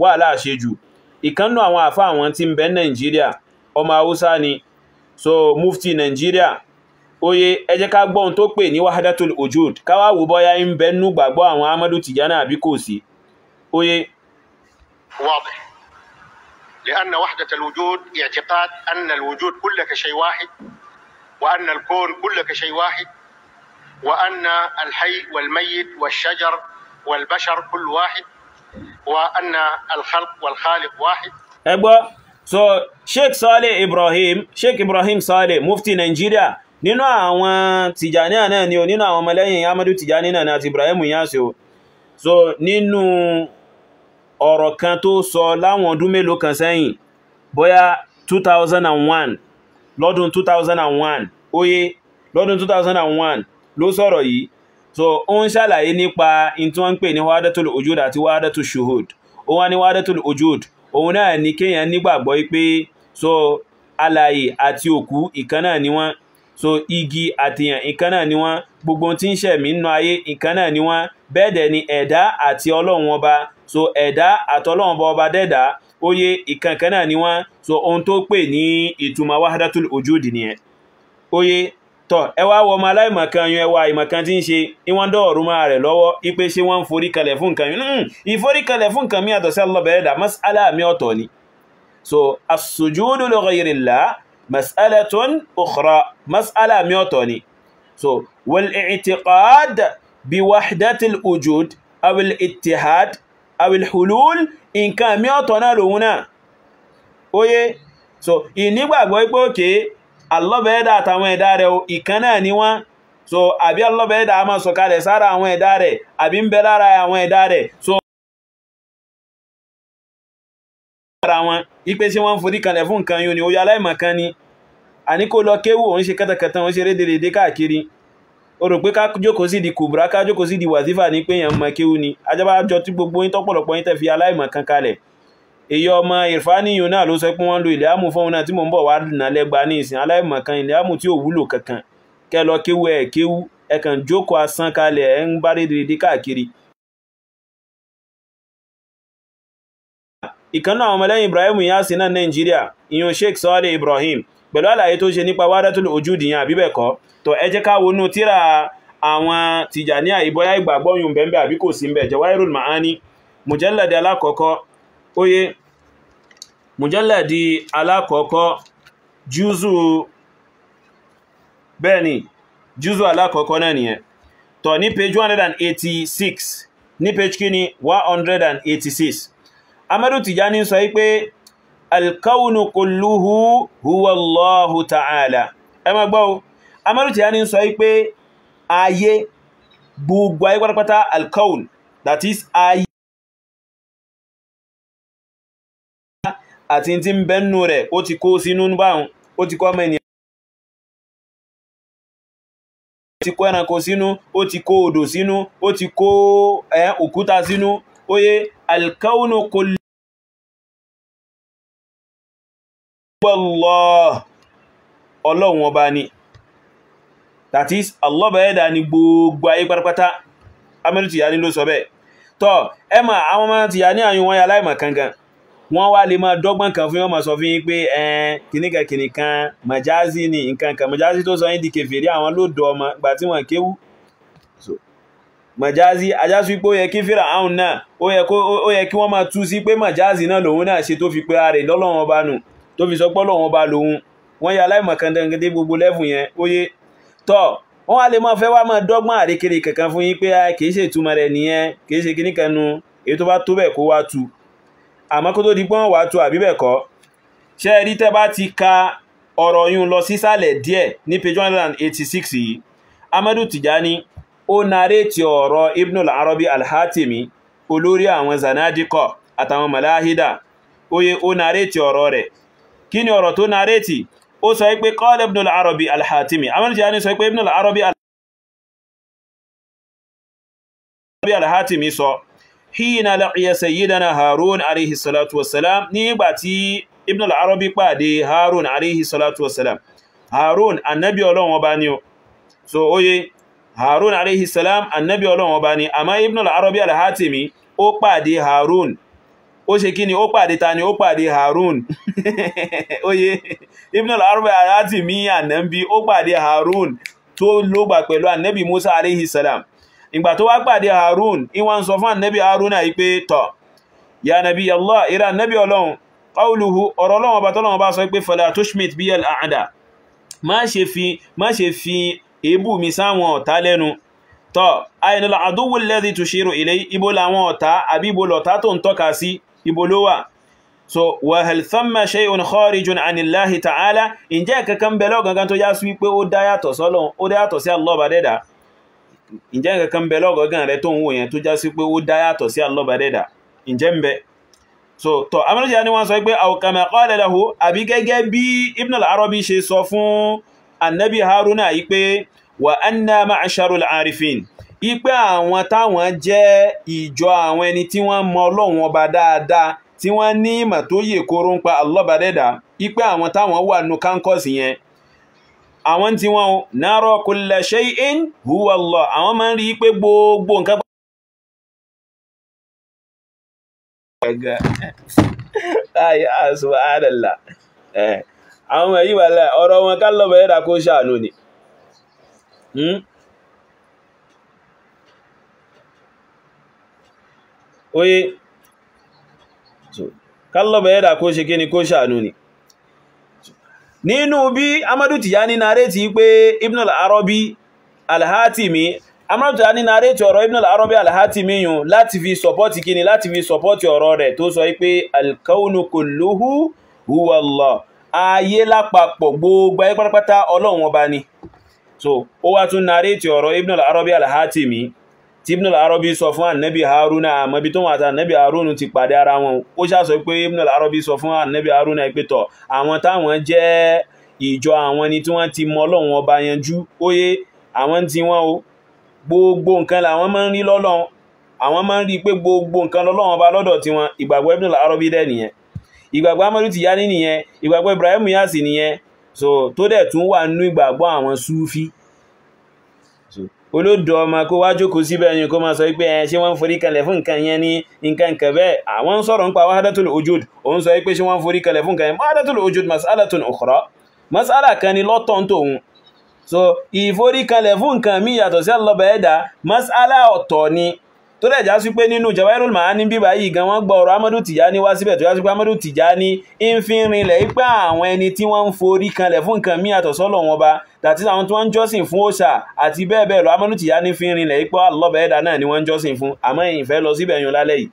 wàhálà àṣejù ìkánnú àwọn àfá àwọn tí ń bẹ Nàìjíríà ọmọ Haúsá ni so mufti Nàìjíríà oyé ẹ jẹ́ ká gbọ́ ohun tó pè ní wahdatul wujud káwá wò bọ́yá ń bẹ nú gbàgbọ́ àwọn Ahmadu Tijani àbí kò sí oyé. واضح لأن وحدة الوجود اعتقاد أن الوجود كله كشيء واحد وأن الكون كله كشيء واحد وأن الحي والميت والشجر والبشر كل واحد وأن الخلق والخالق واحد. ẹgbọ́ so Sheikh Ibrahim Saleh mufti Nigeria nínú àwọn Tijaniya náà ni o nínú àwọn ọmọlẹ́yìn Ahmadu Tijani náà àti Ibrahim Inyas o so nínú ọ̀rọ̀ kan tó sọ láwọn ọdún mélòó kan sẹ́yìn bóyá 2001 lọ́dún 2001 oyé lọ́dún 2001 ló sọ̀rọ̀ yìí so ó ń ṣàlàyé nípa in tí wọ́n ń pè ní wahdatul wujud àti wahdatul shuhud ó wá ní wahdatul wujud òun náà ní kéèyàn nígbàgbọ́ pé so alààyè àti òkú ìkan náà ni wọ́n so igi àtìyàn ìkan náà ni wọ́n gbogbo tí ń ṣẹ̀mí nínú ayé ìkan náà ni wọ́n bẹ́ẹ̀ dẹ̀ ni ẹ̀dá àti Ọlọ́run ọba so ẹ̀dá àtọlọ́run ọba dẹ́dà oyé ìkankan náà ni wọ́n so ohun tó pè ní ìtumọ̀ wahdatul wujud nìyẹn oyé tọ́ ẹwà wọ ọmọ aláìmọ̀kan yọ ẹwà ìmọ̀kan tí ń ṣe ìwọ́n dọ̀ọ̀rú máa rẹ̀ lọ́wọ́ ipé ṣe wọ́n ń forí kalẹ̀ fún nǹkan ìforíkalẹ̀ fún nǹkan mí àtọ̀ sí Allah bẹ̀rẹ̀dà mas'ala mi ọ̀tọ̀ ni so as-sujudu li ghayrillah mas'alatun ukhra mas'ala mi ọ̀tọ̀ ni so wal i'tiqad bi wahdatil wujud awil ittihad awil hulul nǹkan mi ọ̀tọ̀ náà lòun náà oye so ìnígbàgbọ́ pé òkè allọ́bẹ̀ẹ́dà àtàwọn ẹ̀dá rẹ̀ ìkan náà ni wọ́n so àbí allọ́bẹ̀ẹ́dà a máa sọ̀kalẹ̀ sára àwọn ẹ̀dá rẹ̀ àbí ń bẹ lára àwọn ẹ̀dá rẹ̀ so ara wọn ipé sí wọ́n forí kalẹ̀ fún nǹkan yóò ni ó yá aláìmọ̀kan ni a ní kó lọ kéwò òun ṣe kátàkátà wọ́n ṣe rédèrèdè káàkiri o rò pé ká jókòó sí di kùbùrá ká jókòó sí di wàzífà ní pé èèyàn mọ̀ kéwù ni ajábájọ tí gbogbo yín tọ́pọ̀lọpọ̀ yín tẹ́ fi aláìmọ̀kan kalẹ̀ èyí ọmọ ìrfáníyàn náà ló sọ pé wọ́n lo ìlẹ́àmù fún òun náà tí mò ń bọ̀ wá nà lẹ́gba ní ìsìn aláìmọ̀kan ìlẹ́àmù tí ò wúlò kankan kẹ́ lọ kéwù ẹ̀ kéwù ẹ kàn jókòó asán kalẹ̀ ẹ̀ ń bá rédèrèdè káàkiri. ìkan náà ọmọlẹ́yìn Ibrahim Inyasi náà Nàìjíríà ìyún Sheikh Saleh Ibrahim pẹ̀lú àlàyé tó ṣe nípa Wahdatul Wujud yẹn àbí bẹ́ẹ̀ kọ́ tó ẹ jẹ́ ká wọnú tíra àwọn Tìjàníyà ìbọ́yá ìgbàgbọ́ yùn bẹ́ẹ̀ àbí kò sí ń bẹ̀ Jawahirul Ma'ani mujalladi alákọ̀ọ́kọ́ oye mujalladi alákọ̀ọ́kọ́ júzù alákọ̀ọ́kọ́ náà nìyẹn tó ní page 186 ní page kíní 186 Amadu Tijani sọ pé alkaunu kulluhu huwa Allahu ta'ala ẹ má gbọ́ Amadu Tijani sọ pé ayé gbogbo ayé pátápátá alkaun that is ayé àti tí ń bẹ́nu rẹ̀ ó ti kó sínú báhùn ó ti kó ọmọ ènìyàn ó ti kó ẹranko sínú ó ti kó odò sínú ó ti kó òkúta sínú oye alkaunu kulluhu Allah ọlọ́run ọba ni that is Allah bẹ̀ẹ́dà ni gbogbo ayé pátápátá Amadu Tijani ló sọ bẹ́ẹ̀ tọ́ ẹmà àwọn ọmọ Tijani àyún wọn yà láìmọ̀ kankan wọ́n wá lè máa dọ́gbọ́n kan fún ọmọ sọ fún yín pé kìníkàn majazi ni nǹkan majazi tó sọ yín di kèfèrí àwọn ló dọ̀ ọmọ gbà tí wọ́n kéwú majazi ajásù pé ó yẹ kí fíra àwọn náà ó yẹ kí wọ́n máa tú sí pé majazi náà lòun náà ṣe tó fi pé ààrẹ lọ́lọ́run ọba nù tó fi sọ pé Ọlọ́run ọba lòun wọ́n yà láìmọ̀kan dangadé gbogbo lẹ́fùn yẹn óyé tọ́ wọ́n wá lè máa fẹ́ wá máa dọ́gbọ́n àrékèrè kankan fún yín pé kìí ṣe ìtumọ̀ rẹ̀ nìyẹn kìí ṣe kíní kanu èyí tó bá tó bẹ̀ kó wá tu àmọ́ kó tó di pọ́n wá tu àbí bẹ́ẹ̀ kọ́ ṣé ẹ rí tẹ́ bá ti ka ọ̀rọ̀ yún lọ sísàlẹ̀ díẹ̀ ní page 186 yìí Amadu Tijani ó narétì ọ̀rọ̀ Ibn al-Arabi al-Hatimi olórí àwọn zanadikọ àtàwọn malahida óyé ó narétì ọ̀rọ̀ rẹ̀ kí ni ọ̀rọ̀ tó narétì ó sọ pé qala Ibn al-Arabi al-Hatimi Amadu Tijani sọ pé Ibn al-Arabi al-Hatimi sọ hina laqiya sayyidana Harun alayhi salatu wassalam nígbà tí Ibn al-Arabi pàdé Harun alayhi salatu wassalam Harun annabi Ọlọ́run ọba ni o so oye Harun alayhi salam annabi Ọlọ́run ọba ni àmọ́ Ibn al-Arabi al-Hatimi ó pàdé Harun ó ṣe kí ni ó pàdé ta ni ó pàdé Harun oye Ibn al-Arabi al-Hatimi ànábì ó pàdé Harun tó lógbà pẹ̀lú ànábì Musa alayhi salam ìgbà tó wá pàdé Harun ìwọ̀n sọ fún ànábì Harun náà pé tọ̀ ya nabi Allah ìrà ànábì Ọlọ́run qawluhu ọ̀rọ̀ Ọlọ́run ọba tọ́lọ́run bá sọ pé fala tushmit bi al-a'da má ṣe fi èébù mi sáwọn ọ̀tá lẹ́nu tọ́ aynal aduwwu alladhi tushiru ilay ibo làwọn ọ̀tá àbí ibo lọ̀tá tó ń tọ́ka sí ibo ló wà so wa hal thamma shay'un kharijun anillahi ta'ala ǹjẹ́ kankan bẹ lọ gangan tó já sí pé ó dá yàtọ̀ sọ́lọ́run ó dá yàtọ̀ sí Allah bá dẹ́dà ǹjẹ́ kankan bẹ lọ gangan rẹ̀ tó ń wò yẹn tó já sí pé ó dá yàtọ̀ sí Allah bá dẹ́dà ǹjẹ́ ń bẹ so to Amadu Tijani wọ́n sọ pé aw kama qala lahu àbí gẹ́gẹ́ bí Ibn al-Arabi ṣe sọ fún annabi Haruna yìí pé wa anna ma'asharul arifin ipe àwọn táwọn jẹ́ ìjọ àwọn ẹni tí wọ́n mọ Ọlọ́run ọba dáadáa tí wọ́n ní ìmọ̀ tó yè kóró ń pa Allah bá dẹ́dà ipe àwọn táwọn wà nù kánkọ́sì yẹn àwọn tí wọ́n nara kulla shay'in huwa Allah àwọn máa ń rí pé gbogbo nǹkan subhanallah àwọn èyí wà láì ọ̀rọ̀ wọn ká lọ́bẹ̀ ẹ̀dà kó ṣàánú ni oye ká lọ́bẹ̀ ẹ̀dà kó ṣe kí ni kó ṣàánú ni nínú bí Amadu Tijani nareti pé Ibn al-Arabi al-Hatimi Amr Tijani narrate ọ̀rọ̀ Ibn al-Arabi al-Hatimi yun láti fi support kíni láti fi support ọ̀rọ̀ rẹ̀ tó sọ pé al-kawnu kulluhu huwa Allah, ayé lápapọ̀ gbogbo ayé pátápátá Ọlọ́run ọba ni. So ó wá tún narrate ọ̀rọ̀ Ibn al-Arabi al-Hatimi tí Ibn al-Arabi sọ fún Annabi Haruna, àmọ́ bí tó wọ́n àti Annabi Haruna ti pàdé ara wọn. Ó ṣá sọ pé Ibn al-Arabi sọ fún Annabi Haruna pé tọ̀ àwọn táwọn jẹ́ ìjọ àwọn ni tí wọ́n ti mọ Ọlọ́run ọba yanjú, óyé àwọn tí wọ́n o gbogbo nǹkan làwọn máa ń rí lọ́lọ́run, àwọn máa ń rí pé gbogbo nǹkan lọ́lọ́run ọba lọ́dọ̀ tí wọn. Ìgbàgbọ́ Ibn al-Arabi dẹ̀ nìyẹn, ìgbàgbọ́ Ahmadu Tijani nìyẹn, ìgbàgbọ́ Ibrahim Niyasi nìyẹn. So tó dẹ̀ tún wà nínú ìgbàgbọ́ àwọn Sufi. So olódò ọmọ kó wá jókòó síbẹ̀ yẹn kó máa sọ pé ṣé wọ́n ń forí kalẹ̀ fún nǹkan yẹn ní nǹkan bẹ́ẹ̀. Àwọn ń sọ̀rọ̀ nípa wahdatul wujud, òun sọ pé ṣé wọ́n ń forí kalẹ̀ fún nǹkan yẹn. Wahdatul wujud mas'alatun ukhra, mas'ala kan ni lọ́tọ̀ ń tòun. So ìforí kalẹ̀ fún nǹkan mí yàtọ̀ sí Allah ẹ̀dá mas'ala ọ̀tọ̀ ni. Tó dẹ̀ já sí pé nínú Jawahirul Ma'ani bíbá yìí gan wọ́n gbọ́ ọ̀rọ̀ Ahmadu Tijani wá síbẹ̀ tó já sí pé Ahmadu Tijani ń fi rinlẹ̀ pé àwọn ẹni tí wọ́n ń forí kalẹ̀ fún nǹkan mí yàtọ̀ sọ́lọ́run ọba, tàbí àwọn tí wọ́n ń jọ́sìn fún òòṣà àti bẹ́ẹ̀ bẹ́ẹ̀ lọ, Ahmadu Tijani fi rinlẹ̀ pé Allah ẹ̀dá náà ni wọ́n ń jọ́sìn fún. Àmọ́ ìfẹ́ lọ síbẹ̀ yun lálẹ́ yìí.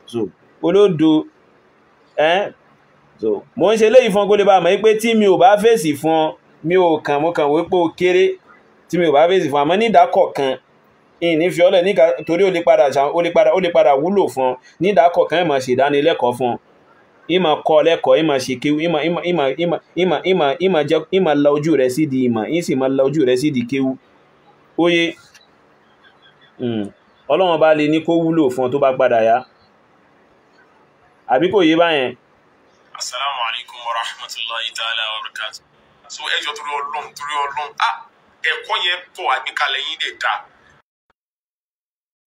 So olódo so mo ń ṣe léyìí fún kó lè bá mọ̀ pé tí mi ò bá fèsì fún mi ò kàn mo kàn wípé ó kéré tí mi ò bá fèsì fún, àmọ́ ní ìdákọ̀ọ̀kan ìní fi ọlẹ̀ níka torí ó lè padà wúlò fún ní ìdákọ̀ọ̀kan ìmọ̀ ṣe ìdánilẹ́kọ̀ọ́ fún ìmọ̀ kọ́ lẹ́kọ̀ọ́ ìmọ̀ ṣe kéwú ìmọ̀ la ojú rẹ̀ sí di ìmọ̀ ìsì máa la ojú rẹ̀ sí di kéwú. Óyé Ọlọ́run bá lè ní kó wúlò fún tó bá padà yá, àbí kò yé báyẹn. Assalamu alaikum wa rahmatullahi ta'ala wa barakatuh. So ẹjọ́ torí Ọlọ́run ẹ̀kọ́ yẹn pọ̀ àgbékalẹ̀ yín dẹ̀ dá.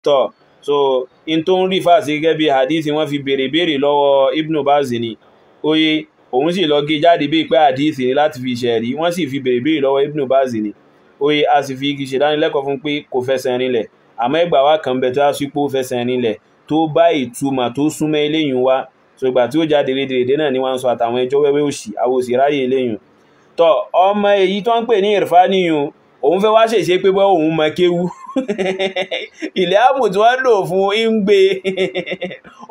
Tọ́ so in tó ń rí fàásí gẹ́gẹ́ bí hadith wọ́n fi béèrè lọ́wọ́ Ibn Baz ni, óyé òun sì lọ gé jáde bí pé hadith ni láti fi ṣẹ̀rí, wọ́n sì fi béèrè lọ́wọ́ Ibn Baz ni, óyé a sì fi ṣèdánilẹ́kọ̀ọ́ fún pé kò fẹsẹ̀ rinlẹ̀. Àmọ́ ẹgbà wá kan bẹ̀ tó á sí pé ó fẹsẹ̀ rinlẹ̀ tó bá ìtumọ̀ tó súnmọ́ eléyìn wá. So ìgbà tí ó jáde rédèrèdè náà ni wọ́n sọ àtàwọn ẹjọ́ wẹ́wẹ́ òsì àwòsì ráyè eléyìn. Tọ́ ọmọ èyí tó ń pè ní ìrfániyùn òun fẹ́ wá ṣèṣe pé bọ́ òun mọ kéwú ilẹ̀ àmù tí wọ́n lò fún ìgbé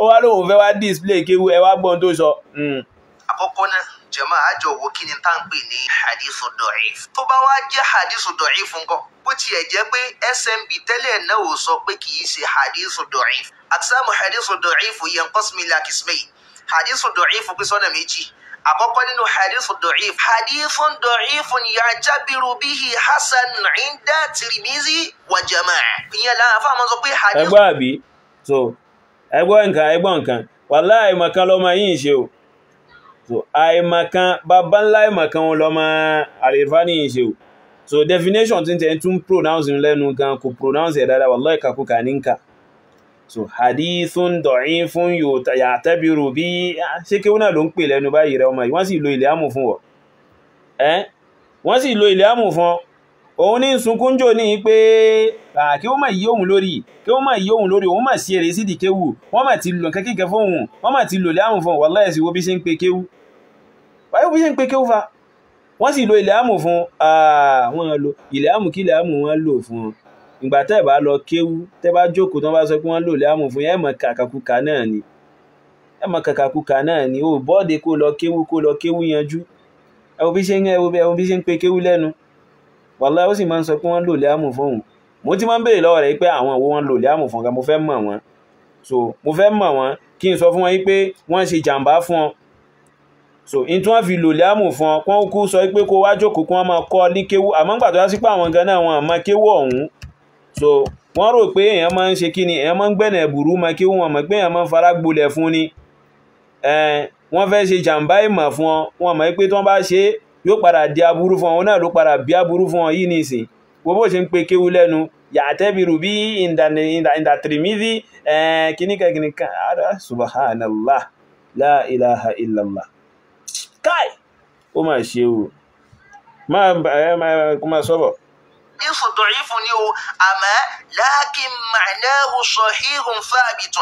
ó wá lóun fẹ́ wá display kéwú, ẹ wá gbọ́n tó sọ. Àkọ́kọ́ náà jàmá àjọ wo kí ni tá ń pè ní hadithu da'if. Tó bá wá jẹ́ hadithu da'if ńkọ́, bó tiẹ̀ jẹ́ pé SMB tẹ́lẹ̀ náà ò sọ pé kì í ṣe hadithu da'if. Aqsamu hadithu da'if yanqasimu ila qismayn. Hadithu da'if pín sọ́nà méjì. Àkọ́kọ́ nínú hadithu da'if, hadithun da'ifun ya'tabiru bihi hasan 'inda Tirmidhi wa jama'a. Ìyẹn láàrín fún àwọn sọ pé hadith. Ẹgbọ́ àbí? So ẹgbọ́ nǹkan wàláhì àìmọ̀kan lọ́mọ yìí ṣe o. So àìmọ̀kan bàbá ńlá àìmọ̀kan wọn lọ́mọ Al-Irfani yìí ṣe o. So definition tí ń tẹ́ tún pronounce lẹ́nu gan kò pronounce ẹ̀ dáadáa wàláhì kàkúkà nínkà. So hadithun da'ifun ya'tabiru bí ṣé kí wọ́n náà ló ń pè lẹ́nu báyìí rẹ ọmọ yìí, wọ́n sì lo ilẹ̀ àmù fún wọ́ wọ́n sì lo ilẹ̀ àmù fún òun ní sunkúnjò ní pé kí wọ́n máa yí òun lórí òun máa sí èrè sí di kéwù, wọ́n máa ti lò kẹ́kẹ́kẹ́ fún òun, wọ́n máa ti lò ilẹ̀ àmù fún wallahi sí wo bí ṣe ń pe kéwù fa wọ́n sì lo ilẹ̀ àmù fún wọ́n lo ilẹ̀ àmù kí ilẹ̀ àmù wọ́n lò fún ìgbà tẹ́ bá lọ kéwú tẹ́ bá jókòó tán bá sọ pé wọ́n lò láàmù fún ẹ mọ̀ kàkàkùkà náà ni ó bọ́ọ̀dé kó lọ kéwú yanjú. Ẹ wo bí ṣe ń pe kéwú lẹ́nu wallahi ó sì máa ń sọ pé wọ́n lò láàmù fún òun. Mo ti máa ń béèrè lọ́wọ́ rẹ̀ pé àwọn wo wọ́n lò láàmù fún mo fẹ́ mọ̀ wọ́n, so mo fẹ́ mọ̀ wọ́n kí n sọ fún wọn pé wọ́n ṣe jàǹbá fún ọ. So in tí wọ́n fi lò láàmù fún ọ wọ́n kú sọ pé kó wá jókòó kí wọ́n máa kọ́ ní kéwú, àmọ́ gbà tó yá sí pé àwọn gan náà wọn àmọ́ kéwú ọ̀hún. So wọ́n rò pé èèyàn máa ń ṣe kí ni, èèyàn máa ń gbẹ̀nà ẹ̀bùrú ma kí wọ́n mọ̀ pé èèyàn máa ń fara gbolẹ̀ fún ni. Wọ́n fẹ́ ṣe jàǹbá ìmọ̀ fún ọ, wọ́n mọ̀ pé tí wọ́n bá ṣe yóò padà di aburú fún ọ, náà ló padà bí aburú fún ọ yìí nìsín. Gbogbo ṣe ń pe kéwú lẹ́nu ya'tabiru bí inda Tirmidhi kìníkà subhanallah la ilaha illallah. Kai ó máa ṣe o máa sọ́bọ̀. حديث ضعيف نيو أما لكن معناه صحيح ثابت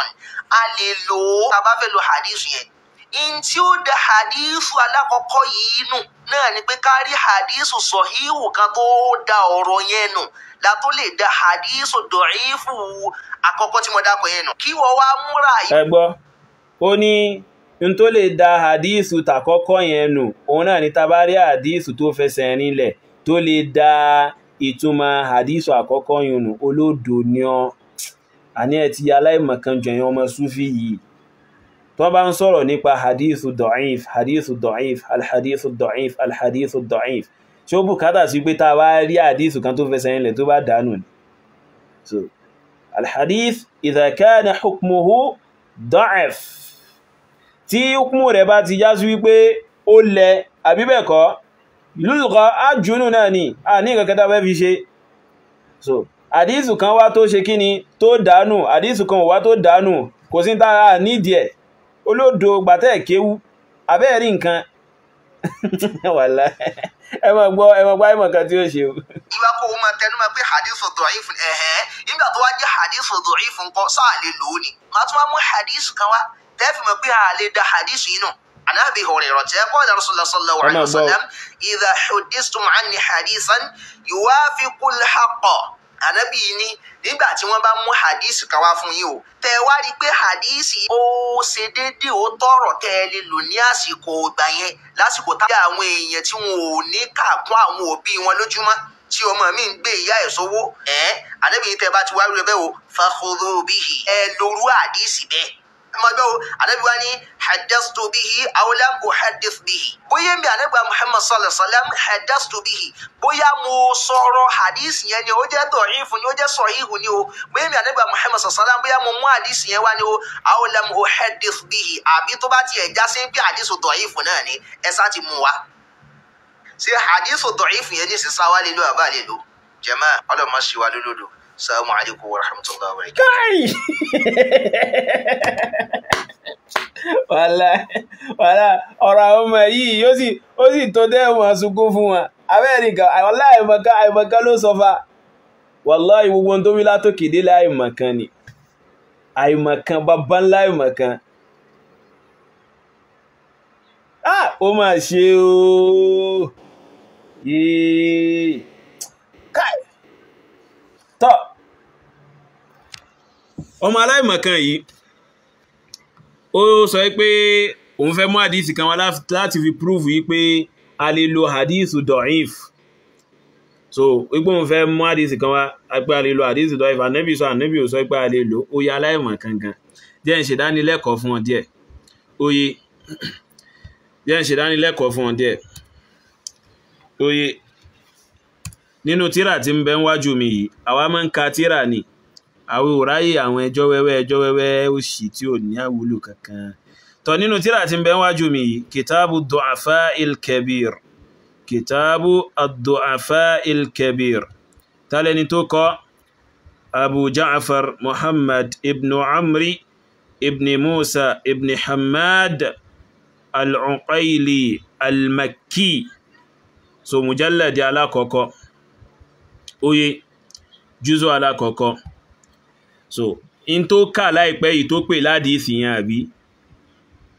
أليلو تبافلو حديث ين إن تيود حديث على كوكو ينو náà ni pé ká rí hadithu sọ̀híhù kan tó da ọ̀rọ̀ yẹn nù la tó lè da hadith dọ̀ífù àkọ́kọ́ tí mo dákọ̀ yẹn nù kí wọ́n wá múra yìí. ẹ gbọ́ ó ní n tó lè da hadith tàkọ́kọ́ yẹn nù òun náà ní tabari hadith tó fẹsẹ̀ rinlẹ̀ tó lè da ìtumọ̀ hadith àkọ́kọ́ yẹn nù olódo ni ọ́ àní ẹ̀ ti aláìmọ̀kan jọyàn ọmọ súfì yìí tó bá ń sọ̀rọ̀ nípa hadith da'if alhadith da'if alhadith da'if ṣé ó bùkátà sí pé tá a bá rí hadith kan tó fẹsẹ̀ rinlẹ̀ tó bá dànù ni so alhadith idha kana hukmuhu da'if tí hukmu rẹ̀ bá ti já sí wípé ó lẹ àbí bẹ́ẹ̀ kọ́ lùlùkọ́ ájúnù náà ni a ní ìkẹ́kẹ́ta fẹ́ fi ṣe so àdísù kan wá tó ṣe kí ni tó dánù àdísù kan wá tó dánù kò sí tàà nídìí ẹ̀ olódo gbàtẹ́ kéwú abẹ́ẹ̀rí nǹkan wàlá ẹmọ gbọ́ ẹmọ kan tí ó ṣe ìwà kó o máa tẹnu máa pé hadith da'if nígbà tó wá jẹ́ hadith da'if nǹkan sáà lè lò ó ni máa tún wá mú hadith kan wá tẹ́fì mọ̀ pé a lè da hadith yìí nù عن أبي هريرة قال رسول الله صلى الله عليه وسلم إذا حدثتم عني حديثا يوافق الحق Ànábì ní nígbà tí wọ́n bá mú hadith kan wá fún yín o tẹ́ wá rí pé hadith ó ṣe déédéé ó tọrọ tẹ́ lè lò ní àsìkò ìgbà yẹn lásìkò tá àwọn èèyàn tí wọn ò ní kà kún àwọn òbí wọn lójúmọ́ tí ọmọ mi ń gbé ìyá ẹ̀ sówó Ànábì ní tẹ́ bá ti wá rí bẹ́ẹ̀ o fakhudhu bihi ẹ lóru hadith bẹ́ẹ̀ mọ̀gbẹ́ o Ànábì wá ní haddathtu bihi aw lam uhaddith bihi bóyá mi Ànábì Muhammad sallallahu alaihi wasallam haddathtu bihi bóyá mo sọ̀rọ̀ hadith yẹn ni ó jẹ́ dọ̀ífù ni ó jẹ́ sọ̀híhù ni o bóyá mi Ànábì Muhammad sallallahu alaihi wasallam bóyá mo mú hadith yẹn wá ni o aw lam uhaddith bihi àbí tó bá tiẹ̀ já sí pé hadith dọ̀ífù náà ni ẹ sá ti mú wa ṣé hadith dọ̀ífù yẹn ní sísá wá lè lo àbá lè lo jàmá ọlọ́mọ ṣì wá lólódò. Assalamu alaikum wa rahmatullahi wa barakatuh. Wàlá ọ̀rọ̀ àwọn ọmọ yìí ó sì tó dẹ́wọ̀n sunkún fún wọn Amẹ́ríkà àìmọ̀kan ló sọ fa wallahi gbogbo tó wí látòkè dé láìmọ̀kan ni àìmọ̀kan bàbá ńlá àìmọ̀kan ó máa ṣe ooo yìí káì tọ́ ọmọ aláìmọ̀kan yìí ó sọ pé òun fẹ́ mú hadisi kan wá láti fi prove yìí pé a lè lo hadisi da'if so wípé òun fẹ́ mú hadisi kan wá pé a lè lo hadisi da'if Ànábì ò sọ pé a lè lo ó yá aláìmọ̀kan gan jẹ́ ń ṣèdánilẹ́kọ̀ọ́ fún wọn díẹ̀ oye jẹ́ ń ṣèdánilẹ́kọ̀ọ́ fún wọn díẹ̀ oye nínú tírà tí ń bẹ wájú mi yìí àwa máa ń ka tírà ni àwọn òráyè àwọn ẹjọ́ wẹ́wẹ́ òṣì tí ò ní àwúlò kankan tọ́ nínú tírà tí ń bẹ wájú mi yìí kìtàbù du'afa'il kabir kìtàbù ad-du'afa'il kabir tálẹ́ni tó kọ Abu Ja'far Muhammad ibn Amri ibn Musa ibn Hamad al-Uqayli al-Makki so mujalladi alákọ̀ọ́kọ́ oye jùzọ alákọ̀ọ́kọ́ so in tó kà láìpẹ́ yìí tó pè ládìísì yẹn àbí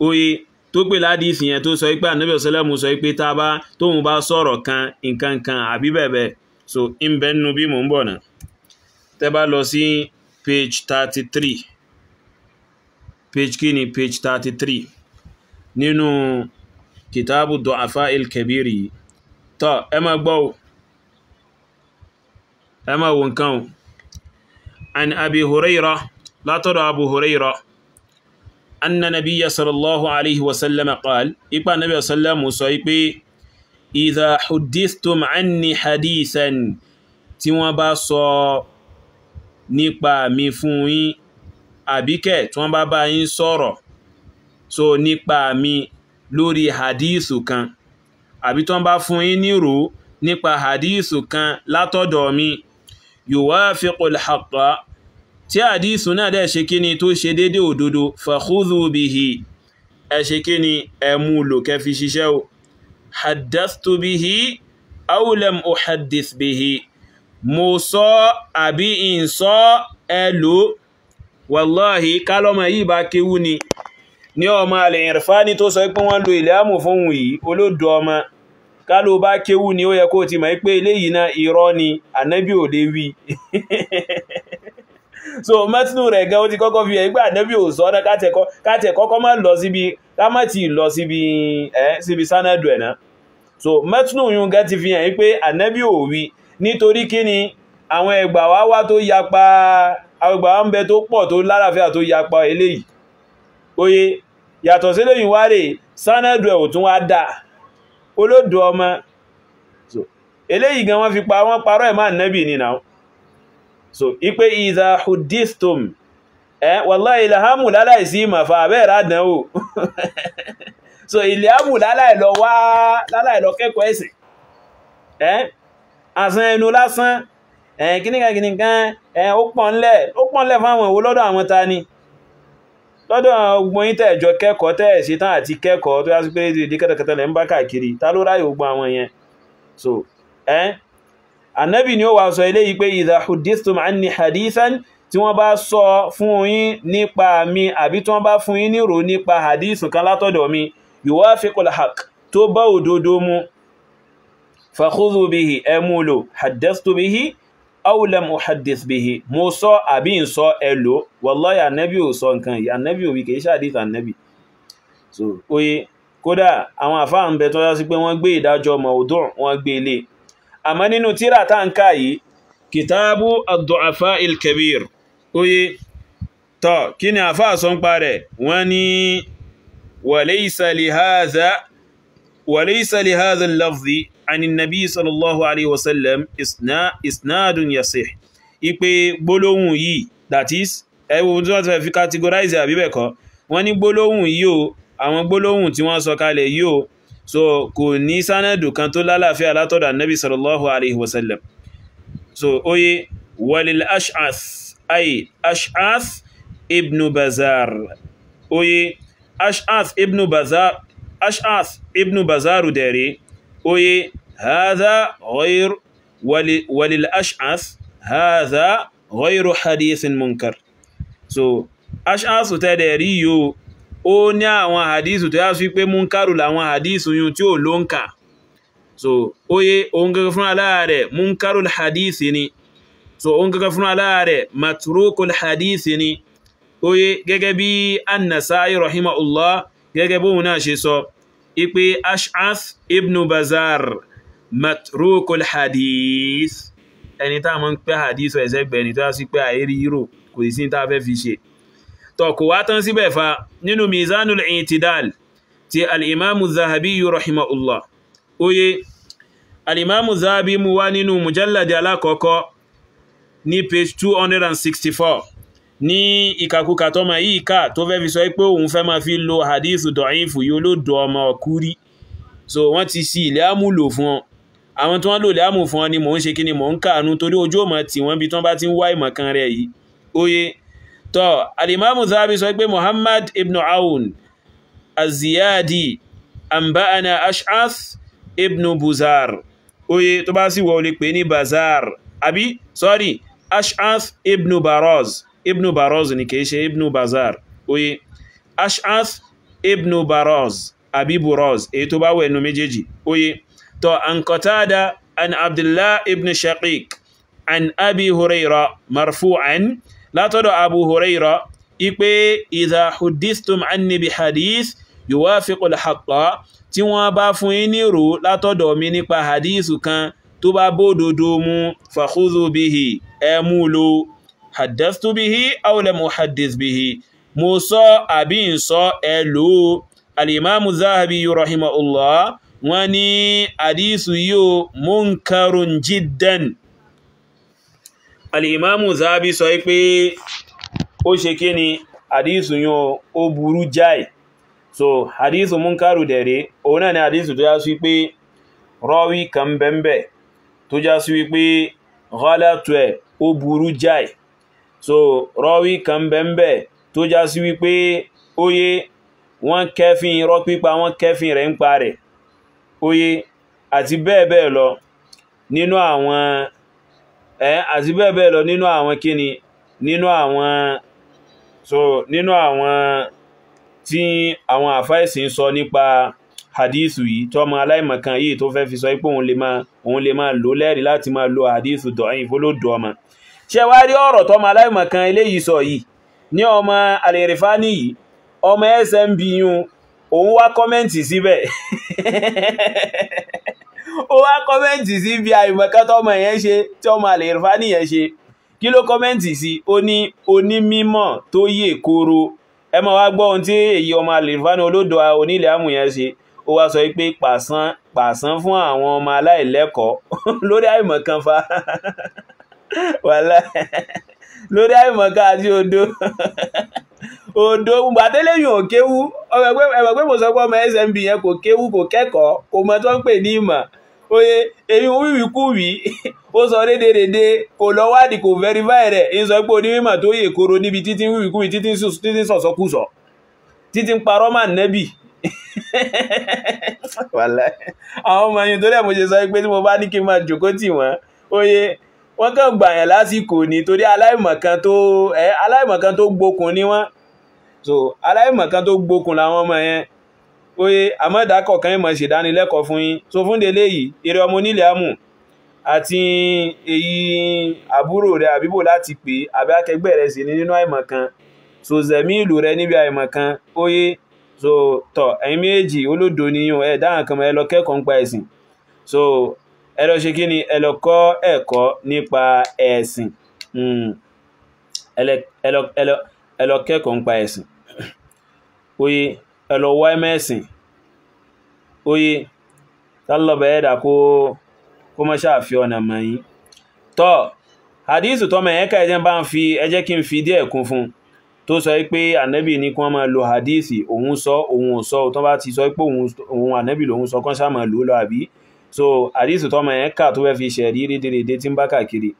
oye tó pè ládìísì yẹn tó sọ pé Ànábì sọ́lẹ́mù sọ pé tóun bá sọ̀rọ̀ kan nǹkan kan àbí bẹ́ẹ̀ so in bẹ́ nínú bí mò ń bọ̀ náà tẹ́ bá lọ sí page 33 page kíni page 33 nínú kìtàbù du'afa'il kabir yìí tọ́ ẹ máa gbọ́ ẹ máa wọ nǹkan an Abi Hurairah látọ̀dọ̀ Abu Hurairah anna nabiyya sallallahu alaihi wasallam qal ipa nabi sallallahu sọ pé idha huddithtum anni hadithan tí wọ́n bá sọ nípa mi fún yín àbíkẹ́ tí wọ́n bá yín sọ̀rọ̀ so nípa mi lórí hadithu kan àbí tí wọ́n bá fún yín nírò nípa hadithu kan látọ̀dọ̀ mi yuwafiqul haqqa tí hadithu náà dẹ̀ ṣe kíni tó ṣe dédé òdodo fakhudhu bihi ẹ ṣe kíni ẹ mú lò kẹfì ṣiṣẹ́ o haddathtu bihi aw lam uhaddith bihi mo sọ àbí in sọ ẹ lò wallahi kálọ́mà yìí bá kéwú ni ní ọmọ Al-Irfani tó sọ pé wọ́n lo ìlàmù fún yìí olódò ọmọ ká ló bá kéwú ni ó yẹ kó ti mọ̀ pé eléyìí náà irọ́ ni ànábì ò lè wí so mẹ́tínú rẹ̀ gan ó ti kọ́kọ́ fi ẹgbẹ́ ànábì ò sọ náà káàtẹ̀ kọ́kọ́ má lọ síbi ká má ti lọ síbi sánádù ẹ̀ náà so mẹ́tínú yún gan ti fi hàn pé ànábì ò wí nítorí kí ni àwọn ẹgbà wá tó yapa àwọn ẹgbà wá ń bẹ tó pọ̀ tó lálàáfíà tó yapa eléyìí oye yàtọ̀ sí lẹ́yìn wá rè sánádù ẹ̀ ò tún wá dà olódò ọmọ so eléyìí gan wọ́n fi pa wọ́n parọ́ ẹ̀ má ànábì ni náà so ipe idha hudithtum wallahi ilhamu lalai sí mafa abẹ́rẹ́ àdánwò so ilhamu lalai lọ kẹ́kọ̀ọ́ ẹ̀sìn àsán ẹnu lásán kíníkan ó pọ̀nlẹ̀ fáwọn ìwò lọ́dọ̀ àwọn ta ni lọ́dọ̀ ọgbọ̀n yí tẹ́ẹ̀jọ kẹ́kọ̀ọ́ tẹ́ẹ̀sí tán àti kẹ́kọ̀ọ́ tó yá sí pé ìdí kẹ́tẹ̀kẹ́tẹ̀ lẹ́ ń bá káàkiri ta ló ráyè ogbọn àwọn yẹn so Ànábì ni ó wá sọ eléyìí pé idha hudithtum anni hadithan tí wọ́n bá sọ fún yín nípa mi àbí tí wọ́n bá fún yín nírò nípa hadith kan látọ̀dọ̀ mi yuwafiqul haqq tó bá òdodo mu fakhudhu bihi ẹmúlò haddathtu bihi aw lam uhaddith bihi mo sọ àbí ń sọ ẹlò wallahi Ànábì ò sọ nǹkan yìí Ànábì ò wí kìí ṣe hadith Ànábì so oye kódà àwọn àfáà ń bẹ tó yá sí pé wọ́n gbé ìdájọ́ mawdu' wọ́n gbé ilé àmọ́ nínú tírà tá ń ká yìí kìtàbù ad-du'afa al-kabir oye tọ́ kí ni àfáà sọ ń parẹ̀ wọ́n ní walaysa li hadha al-lafzi عن النبي صلى الله عليه وسلم إسناد يصح ipe gbólóhùn yìí that is ẹwọ tí wọ́n ti fi categorize àbíbẹ̀kọ́ wọ́n ní gbólóhùn yìí o àwọn gbólóhùn tí wọ́n sọ kalẹ̀ yìí o so kò ní sánàdù kan tó lálàáfíà látọ̀dọ̀ Nabi sallallahu alaihi wasallam so oye walil ash'ath ay ash'ath ibn bazar oye ash'ath ibn bazar dẹ̀rẹ̀ oye هذا غير وللأشعث هذا غير حديث منكر so ash'ath tẹ́dẹ̀rí yóò ó ní àwọn hadith tó yá sí pé munkaru láwọn hadith yóò tí ó ló ń kà so oye ohun gẹ́gẹ́ fún aláàrẹ̀ munkarul hadith ni so ohun gẹ́gẹ́ fún aláàrẹ̀ matrukul hadith ni oye gẹ́gẹ́ bí an-Nasa'i rahimahullah gẹ́gẹ́ bóhun náà ṣe sọ ipe ash'ath ibn bazar matrukul hadith ẹni tá mọ́ ń pẹ́ hadith ẹ̀sẹ́gbẹ̀ ni tó yá sí pé àìrí hírò kò sí tá fẹ́ fi ṣe tó kò wá tán síbẹ̀ fa nínú mizanul i'tidal ti al'imamu zahabi rahimahullah oye al'imamu zahabi mu wá nínú mujalladi alákọ̀ọ́kọ́ ní page 264 ní ìkàkùkà tó ma yìí ká tó fẹ́ fi sọ pé òun fẹ́ ma fi lo hadith dọ̀ífù yóò ló dọ̀ ọmọ ọkúrí so wọ́n ti sí ilẹ̀ àmúlò fún ọ àwọn tí wọ́n lò lè àmù fún ọ ni mò ń ṣe kí ni mò ń káànú torí ojú ọmọ tí wọ́n bí tí wọ́n bá ti ń wá ìmọ̀kan rẹ̀ yìí oye tọ́ alimamu zahabi sọ pé Muhammad ibn Aun az-Ziyadi anba'ana ash'ath ibn Buzar oye tó bá sì wọ́ lè pè ní Bazar àbí sorry ash'ath ibn Baroz ni kìí ṣe ibn Bazar oye ash'ath ibn Baroz àbí Buroz èyí tó bá wẹ̀ nù méjèèjì oye tọ́ an Qatada an Abdullah ibn Shaqiq an Abi Huraira marfu'an látọ̀dọ̀ Abu Huraira ipe idha huddithtum anni bi hadith yuwafiqu al-haqqa tí wọ́n bá fún yín nírò látọ̀dọ̀ mi nípa hadithu kan tó bá bódodo mu fakhudhu bihi ẹmú lo haddathtu bihi aw lam uhaddith bihi mo sọ àbí ń sọ ẹlò al-Imam Zahabi rahimahullah wọ́n ní hadithu yóò munkarun jiddan al-Imam Zahabi sọ pé ó ṣe kí ni hadithu yóò ó burú jáì so hadithu munkaru dẹ̀rẹ̀ òun náà ni hadithu tó yá sí pé rọ́wí kan bẹ́m̀bẹ̀ tó já sí wípé ghalatu ẹ̀ ó burú jáì so rọ́wí kan bẹ́m̀bẹ̀ tó já sí wípé óyé wọ́n kẹfin irọ́ pípa wọ́n kẹfin rẹ̀ ń pa rẹ̀ óyé àti bẹ́ẹ̀ bẹ́ẹ̀ lọ nínú àwọn àti bẹ́ẹ̀ bẹ́ẹ̀ lọ nínú àwọn kíni nínú àwọn so nínú àwọn tí àwọn àfáìsìn sọ nípa hadithu yìí tó ọmọ aláìmọ̀kan yìí tó fẹ́ fi sọ pé òun lè máa lò lẹ́rìí láti máa lo hadithu da'if olódò ọmọ ṣe wá rí ọ̀rọ̀ tó ọmọ aláìmọ̀kan eléyìí sọ yìí ní ọmọ Al-Irfani yìí ọmọ SMB yún òun wá kọ́mẹ́ǹtì síbẹ̀ ó wá kọ́mẹ́ǹtì sí bí àìmọ̀kan tó ọmọ yẹn ṣe tí ọmọ Al-Irfani yẹn ṣe kí ló kọ́mẹ́ǹtì sí ó ní onímímọ̀ tó yè kóró ẹ máa wá gbọ́ ohun tí èyí ọmọ Al-Irfani olódò onílẹ̀ àmù yẹn ṣe ó wá sọ pé pàṣán fún àwọn ọmọ aláìlẹ́kọ̀ọ́ lórí àìmọ̀kan fa wàhálà lórí àìmọ̀kan àti odò gbàtẹ́lẹ́yìn ò kéwú ẹgbẹ́ pé mo sọ pé ọmọ SMB yẹn kò kéwú kò kẹ́kọ̀ọ́ kò mọ̀ tó ń pè ní ìmọ̀ oye èyí wíwí kú wí ó sọ rédèrèdè kò lọ wádìí kò verify rẹ̀ ń sọ pé onímọ̀ tó yè koro níbi títí wíwí kú wí títí sọ̀sọ́kùsọ̀ títí ń parọ́ mà nẹ́bì àwọn ọmọ yìí tó rẹ̀ mo ṣe sọ pé tí mo bá ní kí n máa jòkó tì wọ́n oye wọ́n kàn gbà yàn lásìkò ní torí aláìmọ̀kan tó gbókun ní wọ́n so aláìmọ̀kan tó gbókun làwọn ọmọ yẹn oye àmọ́dàkọ̀ kan ìmọ̀ ṣèdánilẹ́kọ̀ọ́ fún yín so fún délé yìí eré ọmọ onílẹ̀ àmù àti èyí àbúrò rẹ̀ àbíbò láti pè àbí akẹgbẹ́ rẹ̀ sì ní nínú àìmọ̀kan so zẹ̀mí ìlú rẹ̀ níbi àìmọ̀kan oye so tọ̀ ẹ̀yin méjì olódo níyàn ẹ̀ dáhùn kan ẹ lọ kẹ́kọ̀ọ́ nípa ẹ̀sìn so ẹ lọ ṣe kí ni ẹ lọ kọ́ ẹ̀kọ́ nípa ẹ̀sìn ẹ lọ kẹ́kọ̀ọ́ nípa ẹ̀sìn oye ẹ lọ wá ẹ̀mẹ́sìn oye tálọ́bẹ̀ ẹ̀dà kó mọ́ ṣàfi ọ̀nà mọ̀yí tọ́ hadithu tọ́mọ̀ ẹ̀ẹ́kà ẹjẹ́ kí n fi díẹ̀ kún fún tó sọ pé ànábì ní kí wọ́n máa lo hadithi òun sọ tó bá ti sọ pé òun ànábì lòun sọ kán sáà máa lò lọ àbí so hadithu tọ́mọ̀ ẹ̀ẹ́kà tó fẹ́ fi ṣẹ̀rí rédèrèdè tí ń bá kàkiri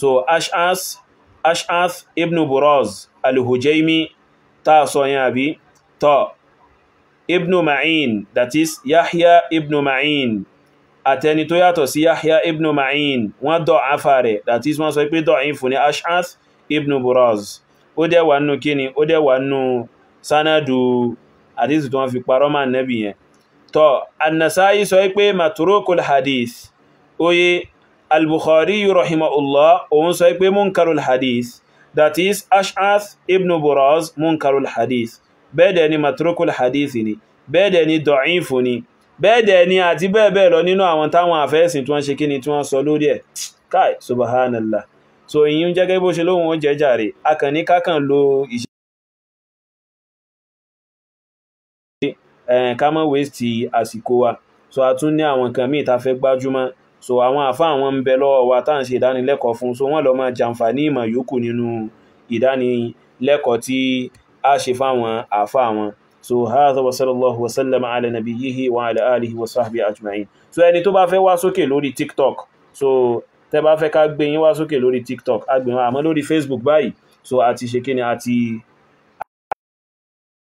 so Ash'ath ibn Buraz al-Hujaymi tá sọ yẹn àbí tọ́ ibn Ma'in that is Yahya ibn Ma'in àtẹni tó yàtọ̀ sí Yahya ibn Ma'in wọ́n dọ̀ afá rẹ̀ that is wọ́n sọ pé dọ̀ ìfún ní Ash'ath ibn Buraz ó dẹ̀ wà nù kíni ó dẹ̀ wà nù sanadu hadith tó wọ́n fi parọ́ máa nẹ́bì yẹn tọ́ An-Nasa'i sọ pé maturukul hadith oye al-Bukhari rahimahullah òun sọ pé munkarul hadith that is Ash'ath ibn Buraz munkarul hadith bẹ́ẹ̀dẹ̀ ni matrukul hadith ni bẹ́ẹ̀dẹ̀ ni dọ̀ífù ni bẹ́ẹ̀dẹ̀ ni àti bẹ́ẹ̀bẹ́ẹ̀ lọ nínú àwọn táwọn àfẹ́ẹ̀sìn tí wọ́n ṣe kí ni tí wọ́n sọ lórí ẹ̀ káì subhanallah so ìyún jẹ́gẹ́ bó ṣe lóhun ó jẹ́ jàre akànní kákàn lo iṣẹ́ ká má waste àsìkò wa so a tún ní àwọn nǹkan míì tá fẹ́ gbájúmọ́ so àwọn àfá àwọn ń bẹ lọ́wọ́ wa tá ń ṣe ìdánilẹ́kọ̀ọ́ fún so wọ́n lọ máa jàǹfààní ìmọ̀ yòókù nínú ìdánilẹ́kọ̀ọ́ tí a ṣe fáwọn àfá wọn so hadha wa sallallahu wa sallama ala nabiyyihi wa ala alihi wa sahbihi ajma'in so ẹni tó bá fẹ́ wá sókè lórí TikTok so tẹ́ bá fẹ́ ká gbé yín wá sókè lórí TikTok a gbé wọn àmọ́ lórí Facebook báyìí so àti ṣe kíni àti